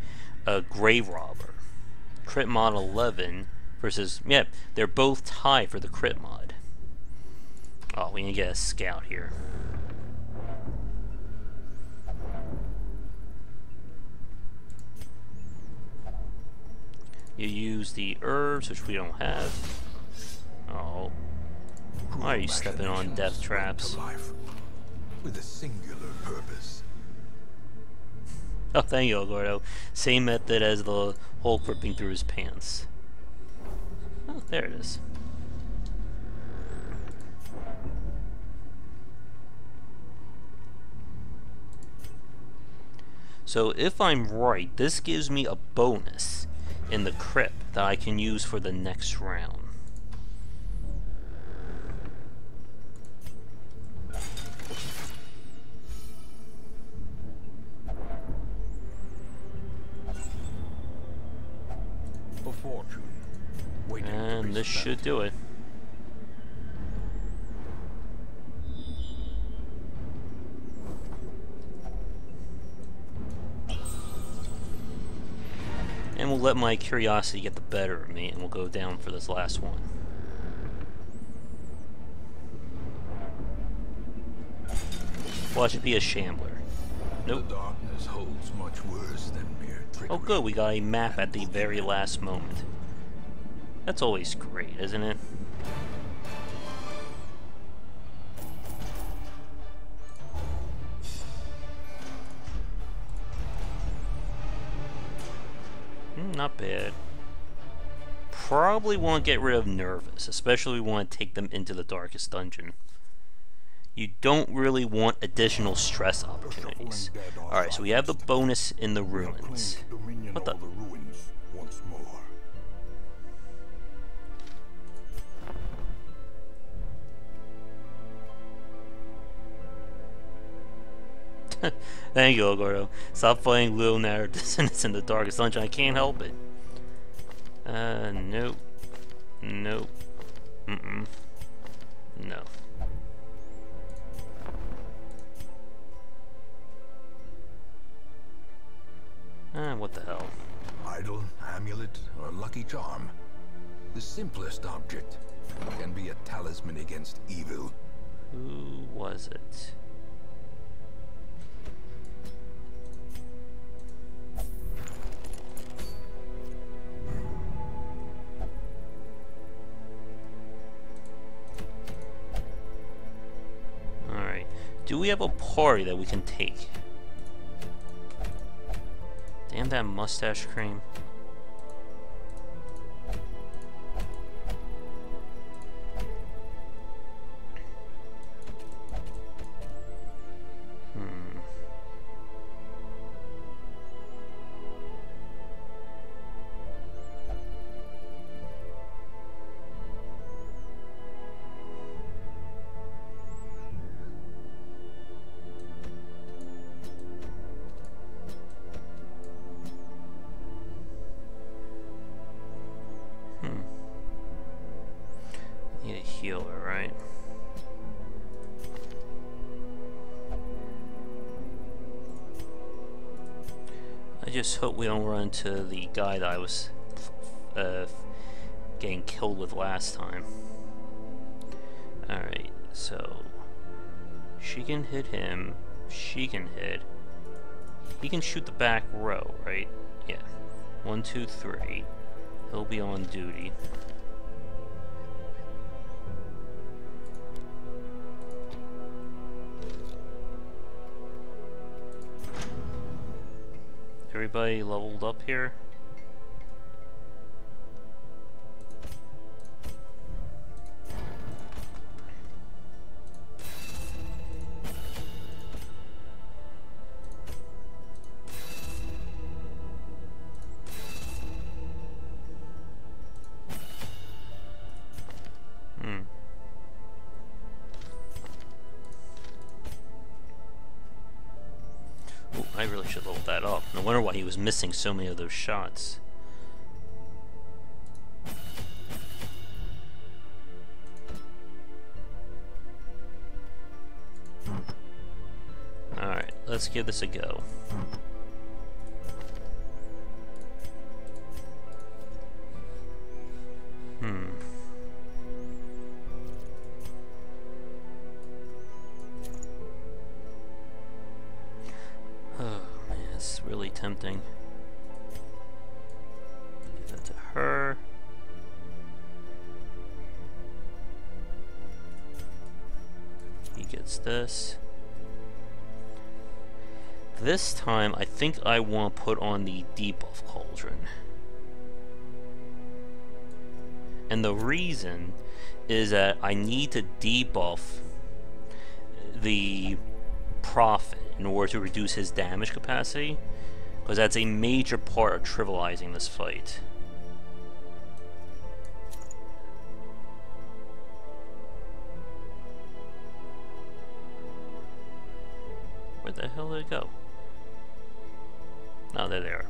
Grave Robber. Crit mod 11 versus, yeah, they're both tied for the crit mod. Oh, we need to get a scout here. You use the herbs, which we don't have. Oh. Why are you stepping on death traps? With a singular purpose. Oh, thank you, Gordo. Same method as the Hulk ripping through his pants. Oh, there it is. So if I'm right, this gives me a bonus in the crypt that I can use for the next round. suspect. should do it. And we'll let my curiosity get the better of me, and we'll go down for this last one. Watch it be a shambler. Nope. The darkness holds much worse than mere trickery. Oh good, we got a map at the very last moment. That's always great, isn't it? Not bad. Probably want to get rid of Nervous, especially we want to take them into the darkest dungeon. You don't really want additional stress opportunities. Alright, so we have the bonus in the ruins. What the? Thank you, Ogordo. Stop fighting Leonardo Dissonance in the darkest dungeon. I can't help it. Nope. Nope. No. What the hell? Idol, amulet, or lucky charm. The simplest object can be a talisman against evil. Who was it? Alright. Do we have a party that we can take? Damn that mustache cream. Need a healer, right? I just hope we don't run into the guy that I was getting killed with last time. Alright, so she can hit him, she can hit. He can shoot the back row, right? Yeah. 1, 2, 3. He'll be on duty. Everybody leveled up here? Ooh, I really should level that up. No wonder why he was missing so many of those shots. Alright, let's give this a go. Really tempting. Give that to her. He gets this. This time, I think I want to put on the debuff cauldron. And the reason is that I need to debuff the Prophet in order to reduce his damage capacity, because that's a major part of trivializing this fight. Where the hell did it go? Oh, there they are.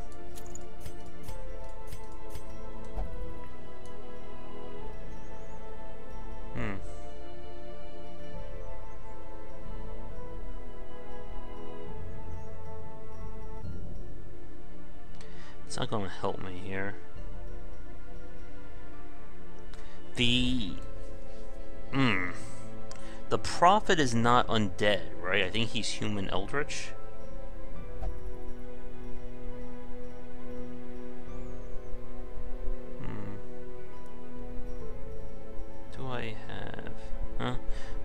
It's not going to help me here. The Prophet is not undead, right? I think he's human eldritch. Do I have... Huh?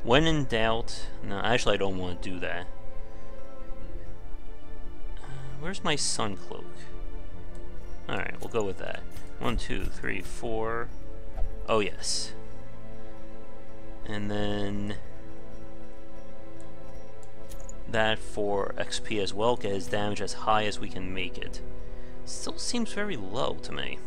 When in doubt... No, actually I don't want to do that. Where's my sun cloak? Alright, we'll go with that. 1, 2, 3, 4... Oh, yes. And then... that for XP as well, get his damage as high as we can make it. Still seems very low to me.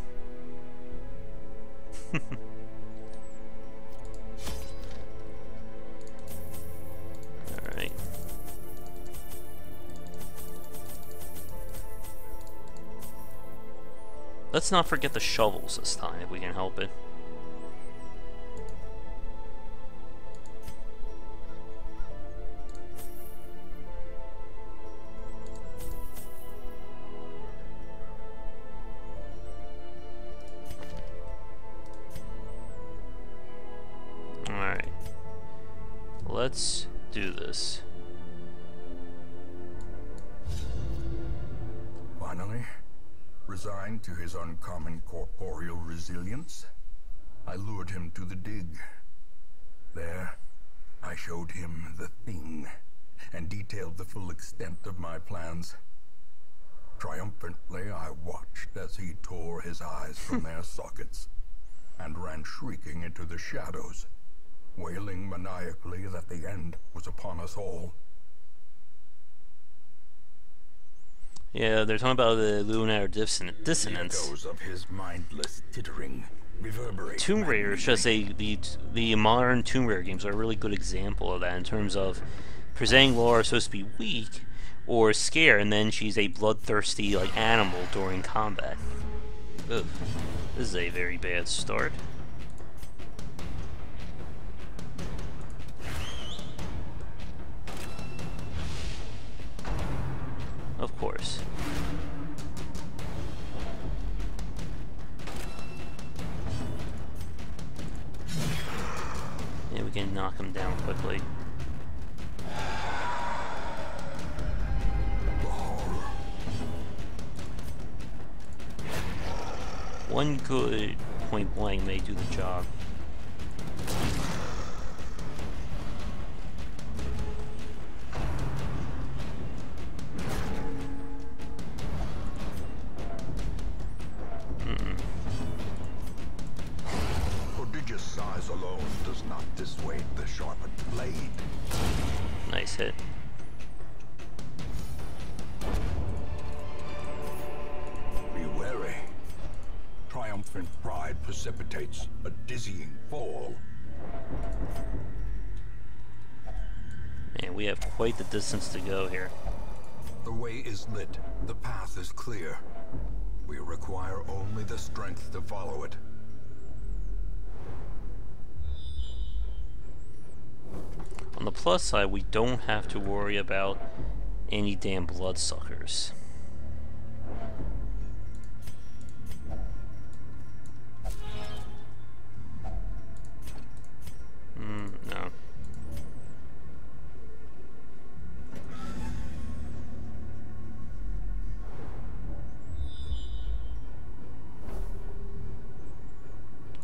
Alright. Let's not forget the shovels this time, if we can help it. Alright. Let's do this. Finally, resigned to his uncommon corporeal resilience, I lured him to the dig. There, I showed him the thing, and detailed the full extent of my plans. Triumphantly, I watched as he tore his eyes from their sockets, and ran shrieking into the shadows, wailing maniacally that the end was upon us all. Yeah, they're talking about the lunar dissonance. The echoes of his mindless tittering reverberate. Tomb Raider is just the modern Tomb Raider games are a really good example of that in terms of presenting Laura supposed to be weak or scared, and then she's a bloodthirsty like animal during combat. Ugh. This is a very bad start. Of course. Yeah, we can knock him down quickly. One good point blank may do the job. Prodigious size alone does not dissuade the sharpened blade. Nice hit. Be wary. Triumphant pride precipitates a dizzying fall. Man, we have quite the distance to go here. The way is lit. The path is clear. We require only the strength to follow it. On the plus side, we don't have to worry about any damn bloodsuckers. No.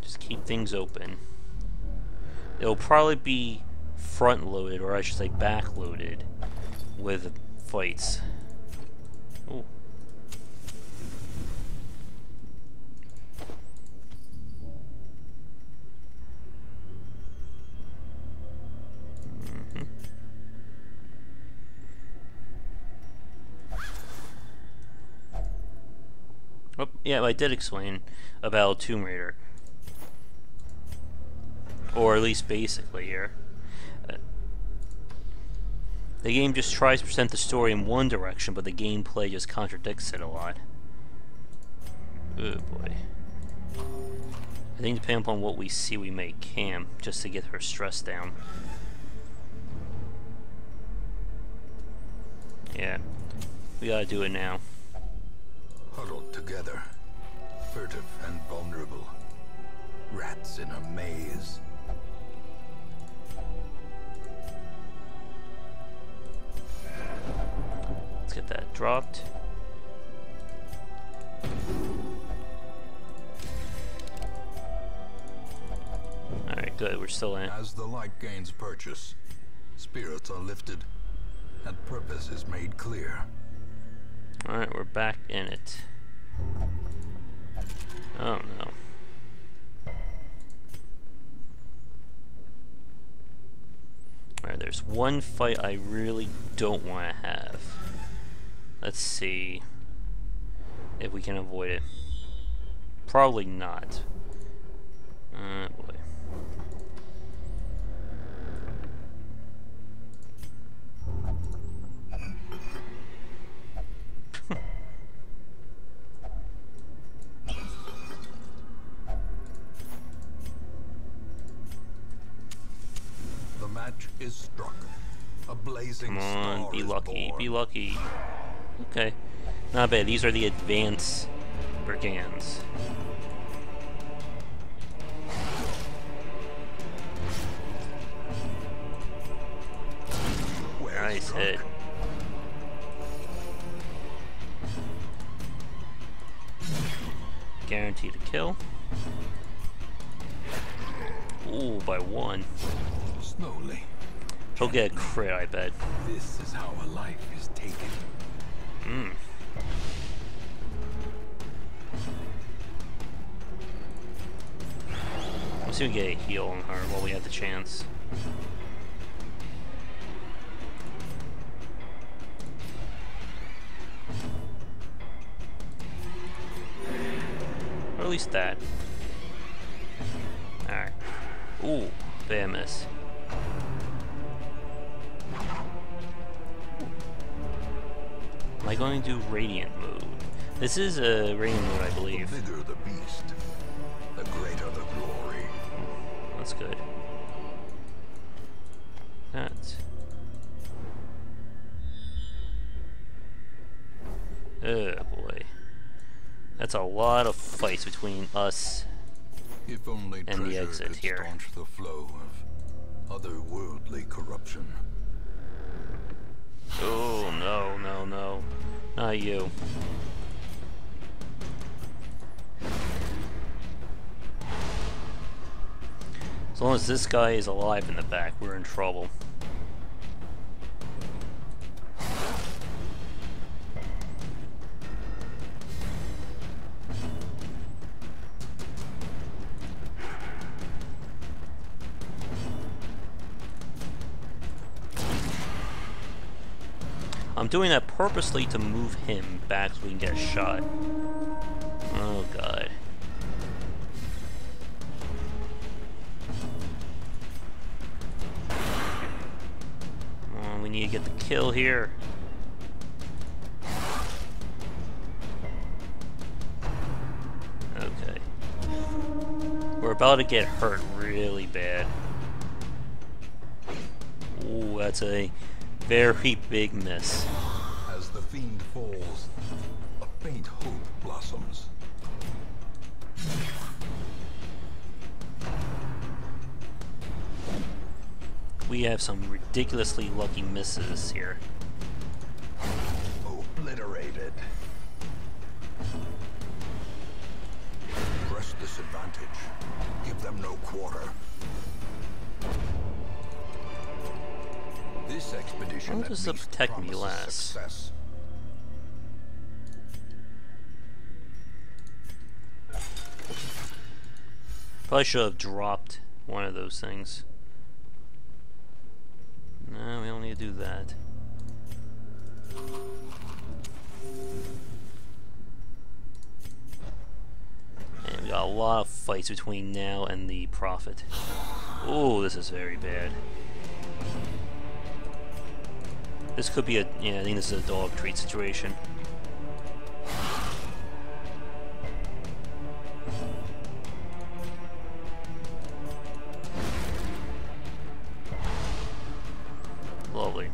Just keep things open. It'll probably be front-loaded, or I should say back-loaded, with fights. Ooh. Oh, yeah, I did explain about Tomb Raider. Or at least basically here. The game just tries to present the story in one direction, but the gameplay just contradicts it a lot. Oh boy. I think depending upon what we see, we may camp just to get her stress down. Yeah, we gotta do it now. Huddled together. together, furtive and vulnerable. Rats in a maze. Let's get that dropped. Alright, good, we're still in it. As the light gains purchase, spirits are lifted, and purpose is made clear. Alright, we're back in it. Oh no. Alright, there's one fight I really don't want to have. Let's see if we can avoid it. Probably not. Boy. The match is struck. A blazing Come on, star be is lucky, born. be lucky. Okay. Not bad. These are the advanced brigands. Well Nice struck. hit. Guaranteed to kill. Ooh, by one. Slowly. He'll get a crit, I bet. This is how a life is taken. Hmm. Let's see if we get a heal on her while we have the chance. Or at least that. Alright. Ooh, bad miss. Am I going to do Radiant mode? This is a Radiant mode, I believe. The bigger the beast, the greater the glory. That's good. That. Oh boy. That's a lot of fights between us. If only And the treasure exit could here. staunch the flow of otherworldly corruption. Oh no, no, no. Not you. As long as this guy is alive in the back, we're in trouble. I'm doing that purposely to move him back so we can get a shot. Oh god. Come on, we need to get the kill here. Okay. We're about to get hurt really bad. Ooh, that's a very big miss. As the fiend falls, a faint hope blossoms. We have some ridiculously lucky misses here. Obliterated. Press this advantage. Give them no quarter. This expedition How does the at least protect me promises last? success. Probably should have dropped one of those things. No, we don't need to do that. And we got a lot of fights between now and the Prophet. Oh, this is very bad. This could be a, yeah, I think this is a dog treat situation. Lovely.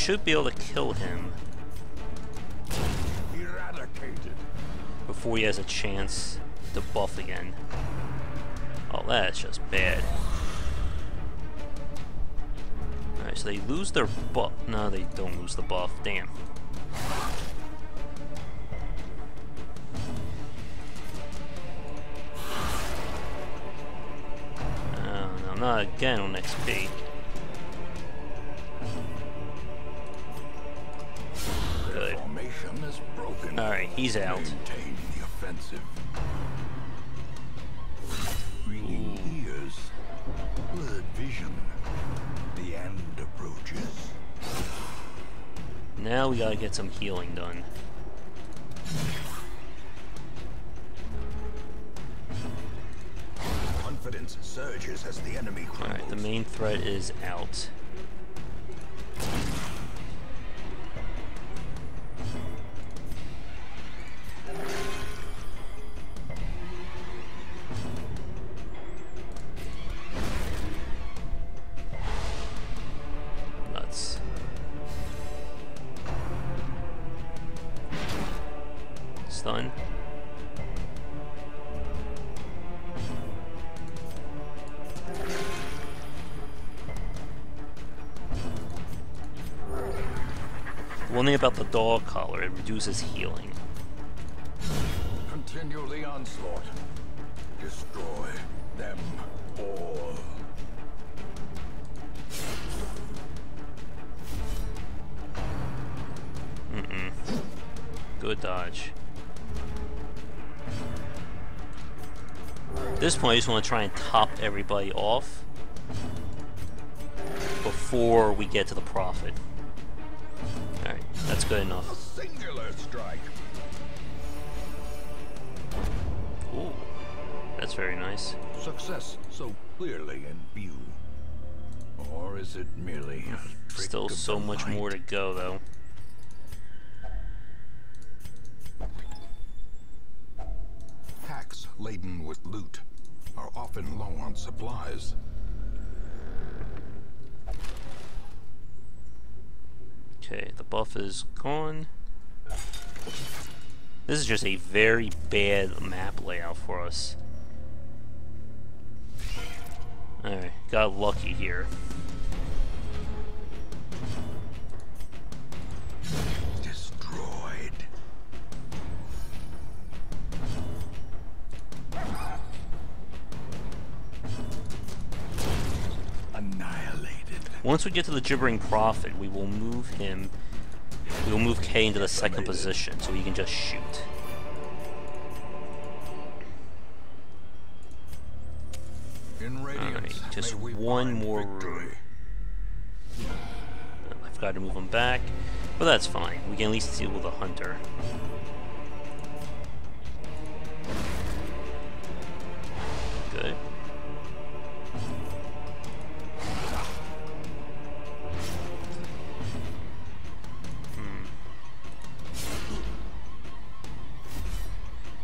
should be able to kill him Eradicated. before he has a chance to buff again. Oh, that's just bad. Alright, so they lose their buff. No, they don't lose the buff. Damn. Oh, no, not again on XP. Good. Formation is broken. Alright, he's out. Maintain the offensive. Reading ears. Blurred vision. The end approaches. Now we gotta get some healing done. Confidence surges as the enemy crumbles. Alright, the main threat is out. Nuts. Stun. One thing about the dog collar, it reduces healing. Continue the onslaught. Destroy them all. Good dodge. At this point, I just want to try and top everybody off before we get to the profit. Alright, that's good enough. Singular strike. Ooh, that's very nice. Success so clearly in view. Or is it merely a trick Still of so the much light? more to go, though. Packs laden with loot are often low on supplies. Okay, the buff is gone. This is just a very bad map layout for us. Alright, got lucky here. Destroyed. Annihilated. Once we get to the Gibbering Prophet, we will move him. We will move K into the second position so he can just shoot. In radiance, Alright, just may we one find more victory. room. I forgot to move him back, but that's fine. We can at least deal with a hunter. Good.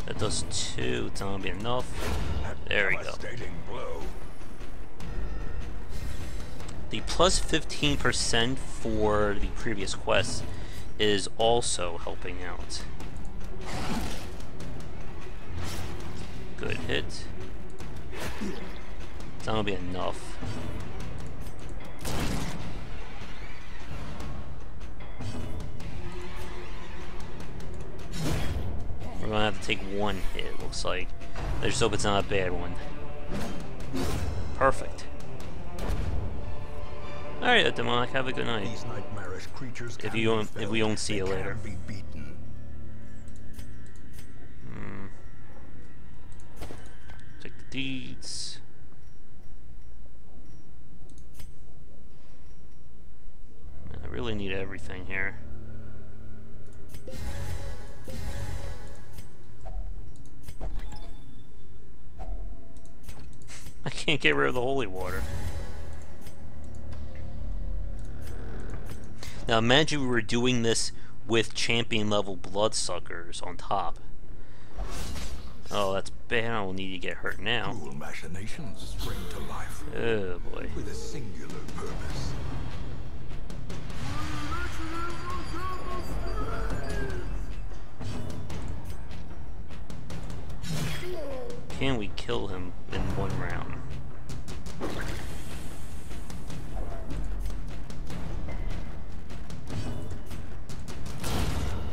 That does 2. It's not gonna be enough. There we go. Devastating blow. The plus 15% for the previous quest is also helping out. Good hit. It's not gonna be enough. We're gonna have to take one hit, looks like. I just hope it's not a bad one. Perfect. Alright, demonic, have a good night. These nightmarish creatures If can you be don't- if felled, we don't see you they can later. be beaten. Take the deeds. Man, I really need everything here. I can't get rid of the holy water. Now imagine we were doing this with champion level bloodsuckers on top. Oh, that's bad. I don't need to get hurt now. Cruel machinations spring to life Oh boy. with a singular purpose. can we kill him in one round?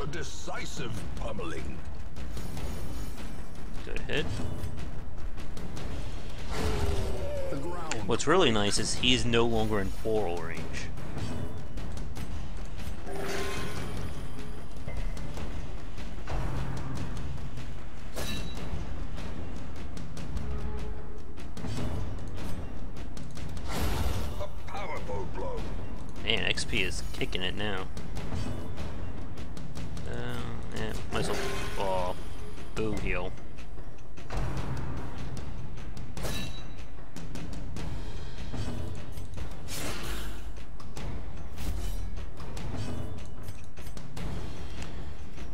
A decisive pummeling. Good hit. The ground. What's really nice is he's no longer in portal range. A powerful blow. Man, XP is kicking it now. Yeah, might as well boo heal.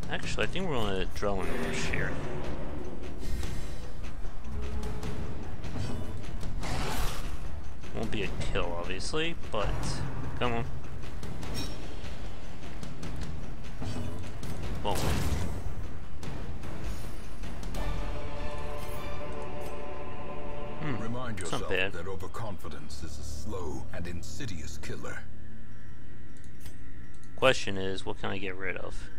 Actually, I think we're on a drilling rush here. Won't be a kill, obviously, but come on. Boom. Remind it's not yourself bad. that overconfidence is a slow and insidious killer. Question is, what can I get rid of?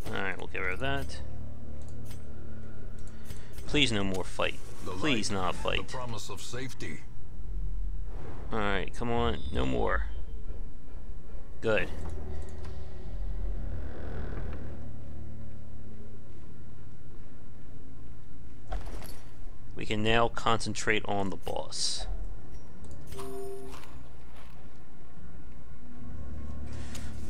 Alright, we'll get rid of that. Please no more fight. Please not The fight. promise of safety. Alright, come on, no more. Good. We can now concentrate on the boss.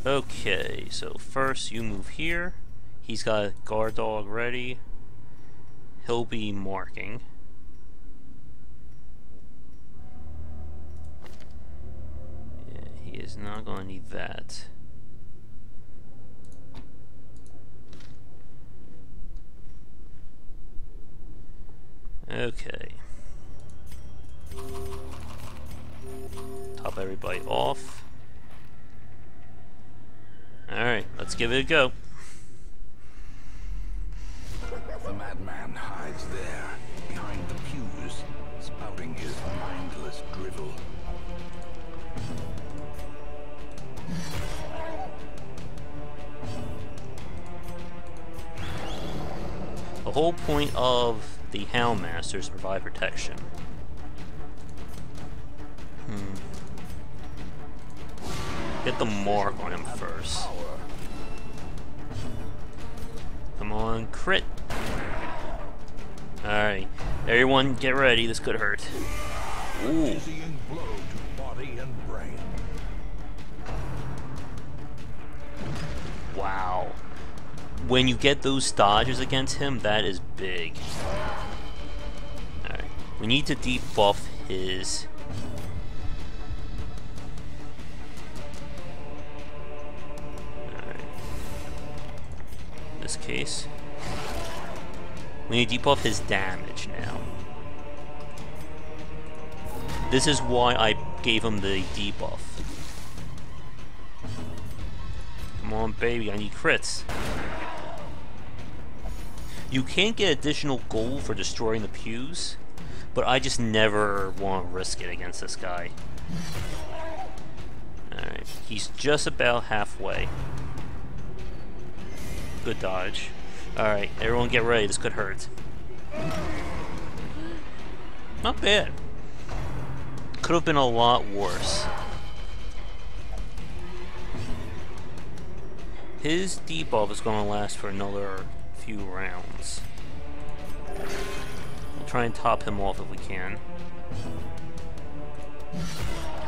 Okay, so first you move here. He's got a guard dog ready. He'll be marking. Yeah, he is not going to need that. Okay. Top everybody off. Alright, let's give it a go. The madman hides there, behind the pews, spouting his mindless drivel. The whole point of the Houndmaster is to provide protection. Get the mark on him first. Come on, crit! Alright, everyone get ready, this could hurt. Ooh. Dizzying blow to body and brain. Wow. When you get those dodges against him, that is big. Alright, we need to debuff his... Alright. In this case, we need to debuff his damage now. This is why I gave him the debuff. Come on, baby, I need crits. You can get additional gold for destroying the pews, but I just never want to risk it against this guy. Alright, he's just about halfway. Good dodge. Alright, everyone get ready, this could hurt. Not bad. Could have been a lot worse. His debuff is going to last for another few rounds. We'll try and top him off if we can.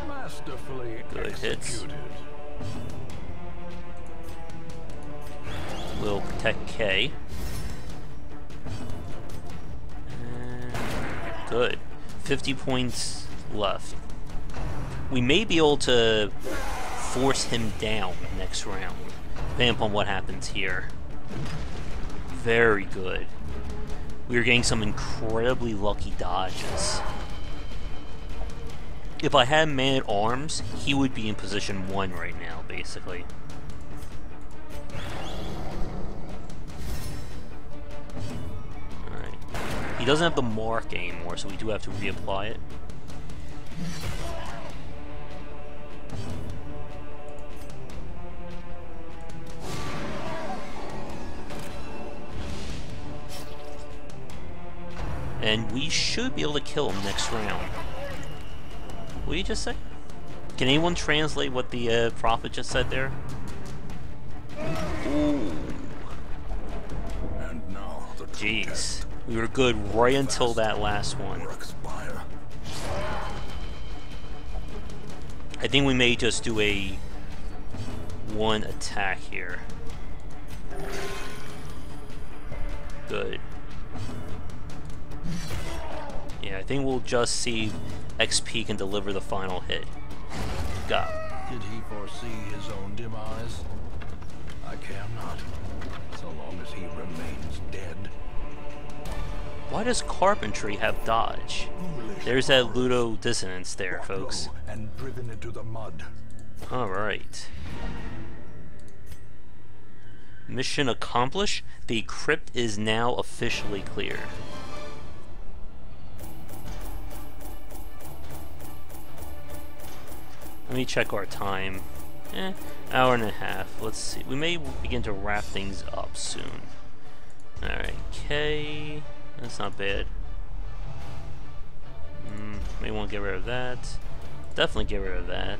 Masterfully Good hits. executed. We'll protect K. And good. 50 points left. We may be able to force him down next round, depending upon what happens here. Very good. We are getting some incredibly lucky dodges. If I had Man-at-Arms, he would be in position 1 right now, basically. He doesn't have the mark anymore, so we do have to reapply it. And we should be able to kill him next round. What did you just say? Can anyone translate what the prophet just said there? Ooh. And now the Jeez. We were good right until that last one. I think we may just do a one attack here. Good. Yeah, I think we'll just see XP can deliver the final hit. Go. Did he foresee his own demise? I care not, so long as he remains dead. Why does carpentry have dodge? There's that Ludo dissonance there, folks. And driven into the mud. Alright. Mission accomplished. The crypt is now officially cleared. Let me check our time. Hour and a half. Let's see. We may begin to wrap things up soon. Alright, K. That's not bad. May want to get rid of that. Definitely get rid of that.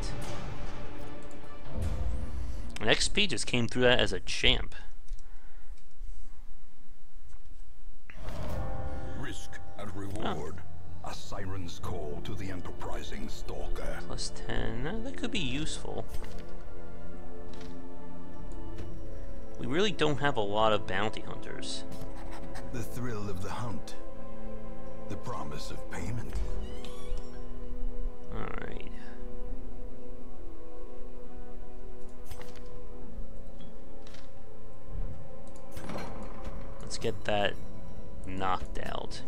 And XP just came through that as a champ. Risk and reward. A siren's call to the enterprising stalker. Plus 10. That could be useful. We really don't have a lot of bounty hunters. The thrill of the hunt. The promise of payment. Alright. Let's get that knocked out.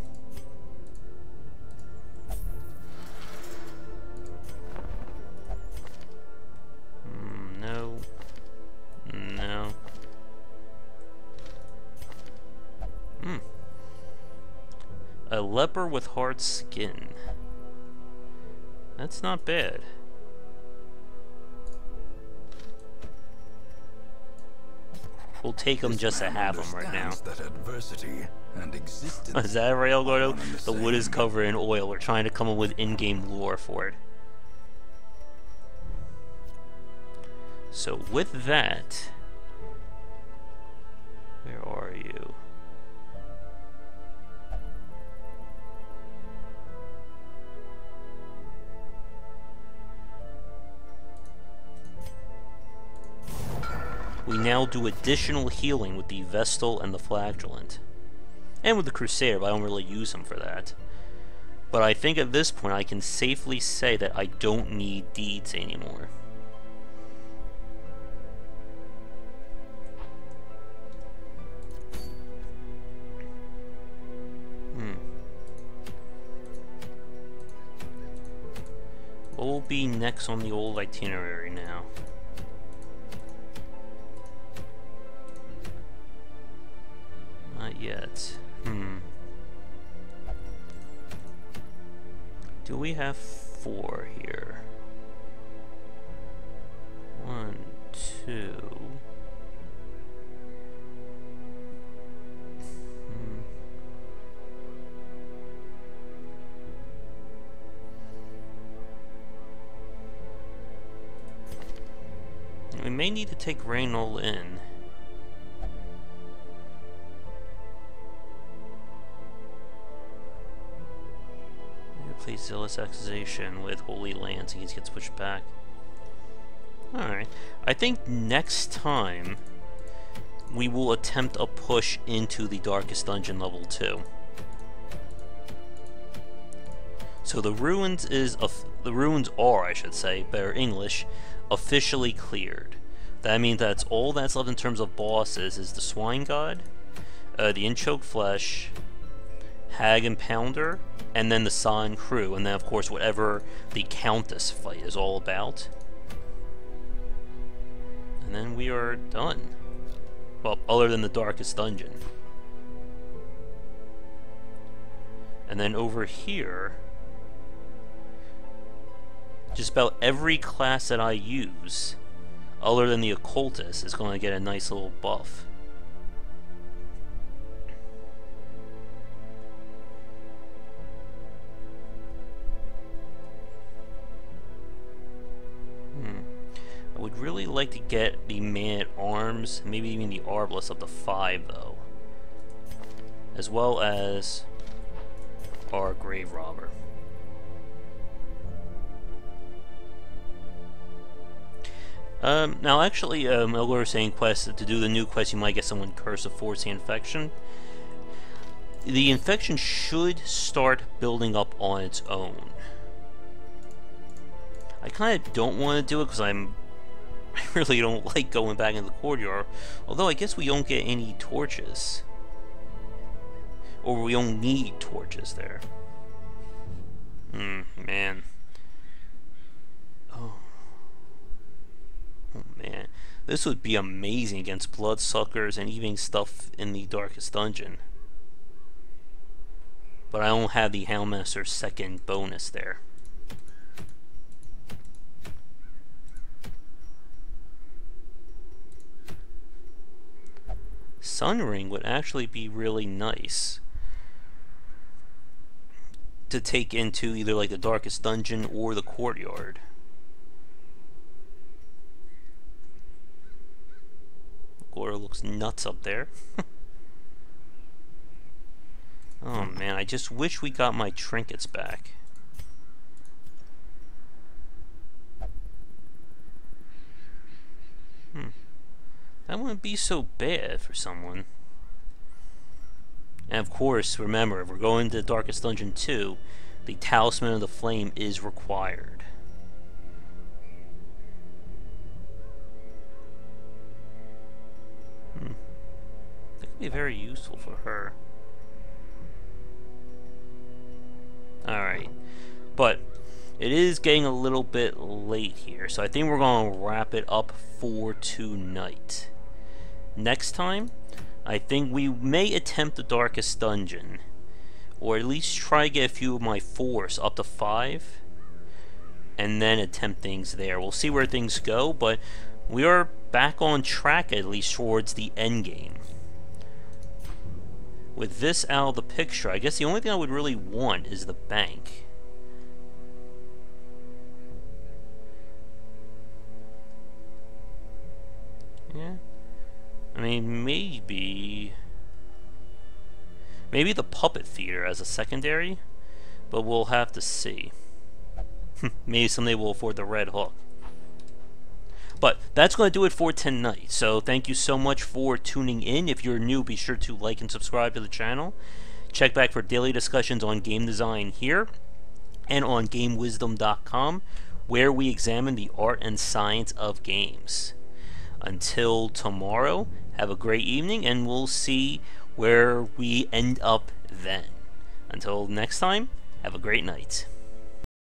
No. No. A leper with hard skin. That's not bad. We'll take them just to have them right now. That adversity and existence. Is that right, Elgordo? The wood is covered in oil. We're trying to come up with in-game lore for it. So with that, where are you? We now do additional healing with the Vestal and the Flagellant. And with the Crusader, but I don't really use them for that. But I think at this point I can safely say that I don't need deeds anymore. What will be next on the old itinerary now? Not yet. Do we have 4 here? 1, 2. We may need to take Raynol in. Replace Zealous Accusation with Holy Lands and he gets pushed back. Alright. I think next time we will attempt a push into the Darkest Dungeon level 2. So the ruins are, I should say, better English, officially cleared. That means that's all that's left in terms of bosses is the Swine God, the Inchoked Flesh, Hag and Pounder, and then the San Crew, and then of course whatever the Countess fight is all about. And then we are done. Well, other than the Darkest Dungeon. And then over here, just about every class that I use, other than the occultist, is going to get a nice little buff. I would really like to get the Man-at-Arms, maybe even the Arbalest up to 5 though. As well as our Grave Robber. Now actually, Elgar was saying quest, to do the new quest you might get someone Curse of Force the Infection. The infection should start building up on its own. I kind of don't want to do it because I really don't like going back in the courtyard. Although I guess we don't get any torches. Or we don't need torches there. Man. Oh man. This would be amazing against bloodsuckers and even stuff in the Darkest Dungeon. But I don't have the Houndmaster's second bonus there. Sunring would actually be really nice to take into either like the Darkest Dungeon or the courtyard. Gora looks nuts up there. Oh man, I just wish we got my trinkets back. That wouldn't be so bad for someone. And of course, remember, if we're going to Darkest Dungeon 2, the Talisman of the Flame is required. That could be very useful for her. Alright. But it is getting a little bit late here, so I think we're going to wrap it up for tonight. Next time, I think we may attempt the Darkest Dungeon, or at least try to get a few of my force up to 5, and then attempt things there. We'll see where things go, but we are back on track at least towards the end game. With this out of the picture, I guess the only thing I would really want is the bank. Yeah. I mean, maybe the Puppet Theater as a secondary, but we'll have to see. Maybe someday we'll afford the Red Hook. But that's going to do it for tonight. So thank you so much for tuning in. If you're new, be sure to like and subscribe to the channel. Check back for daily discussions on game design here and on GameWisdom.com, where we examine the art and science of games. Until tomorrow, have a great evening, and we'll see where we end up then. Until next time, have a great night.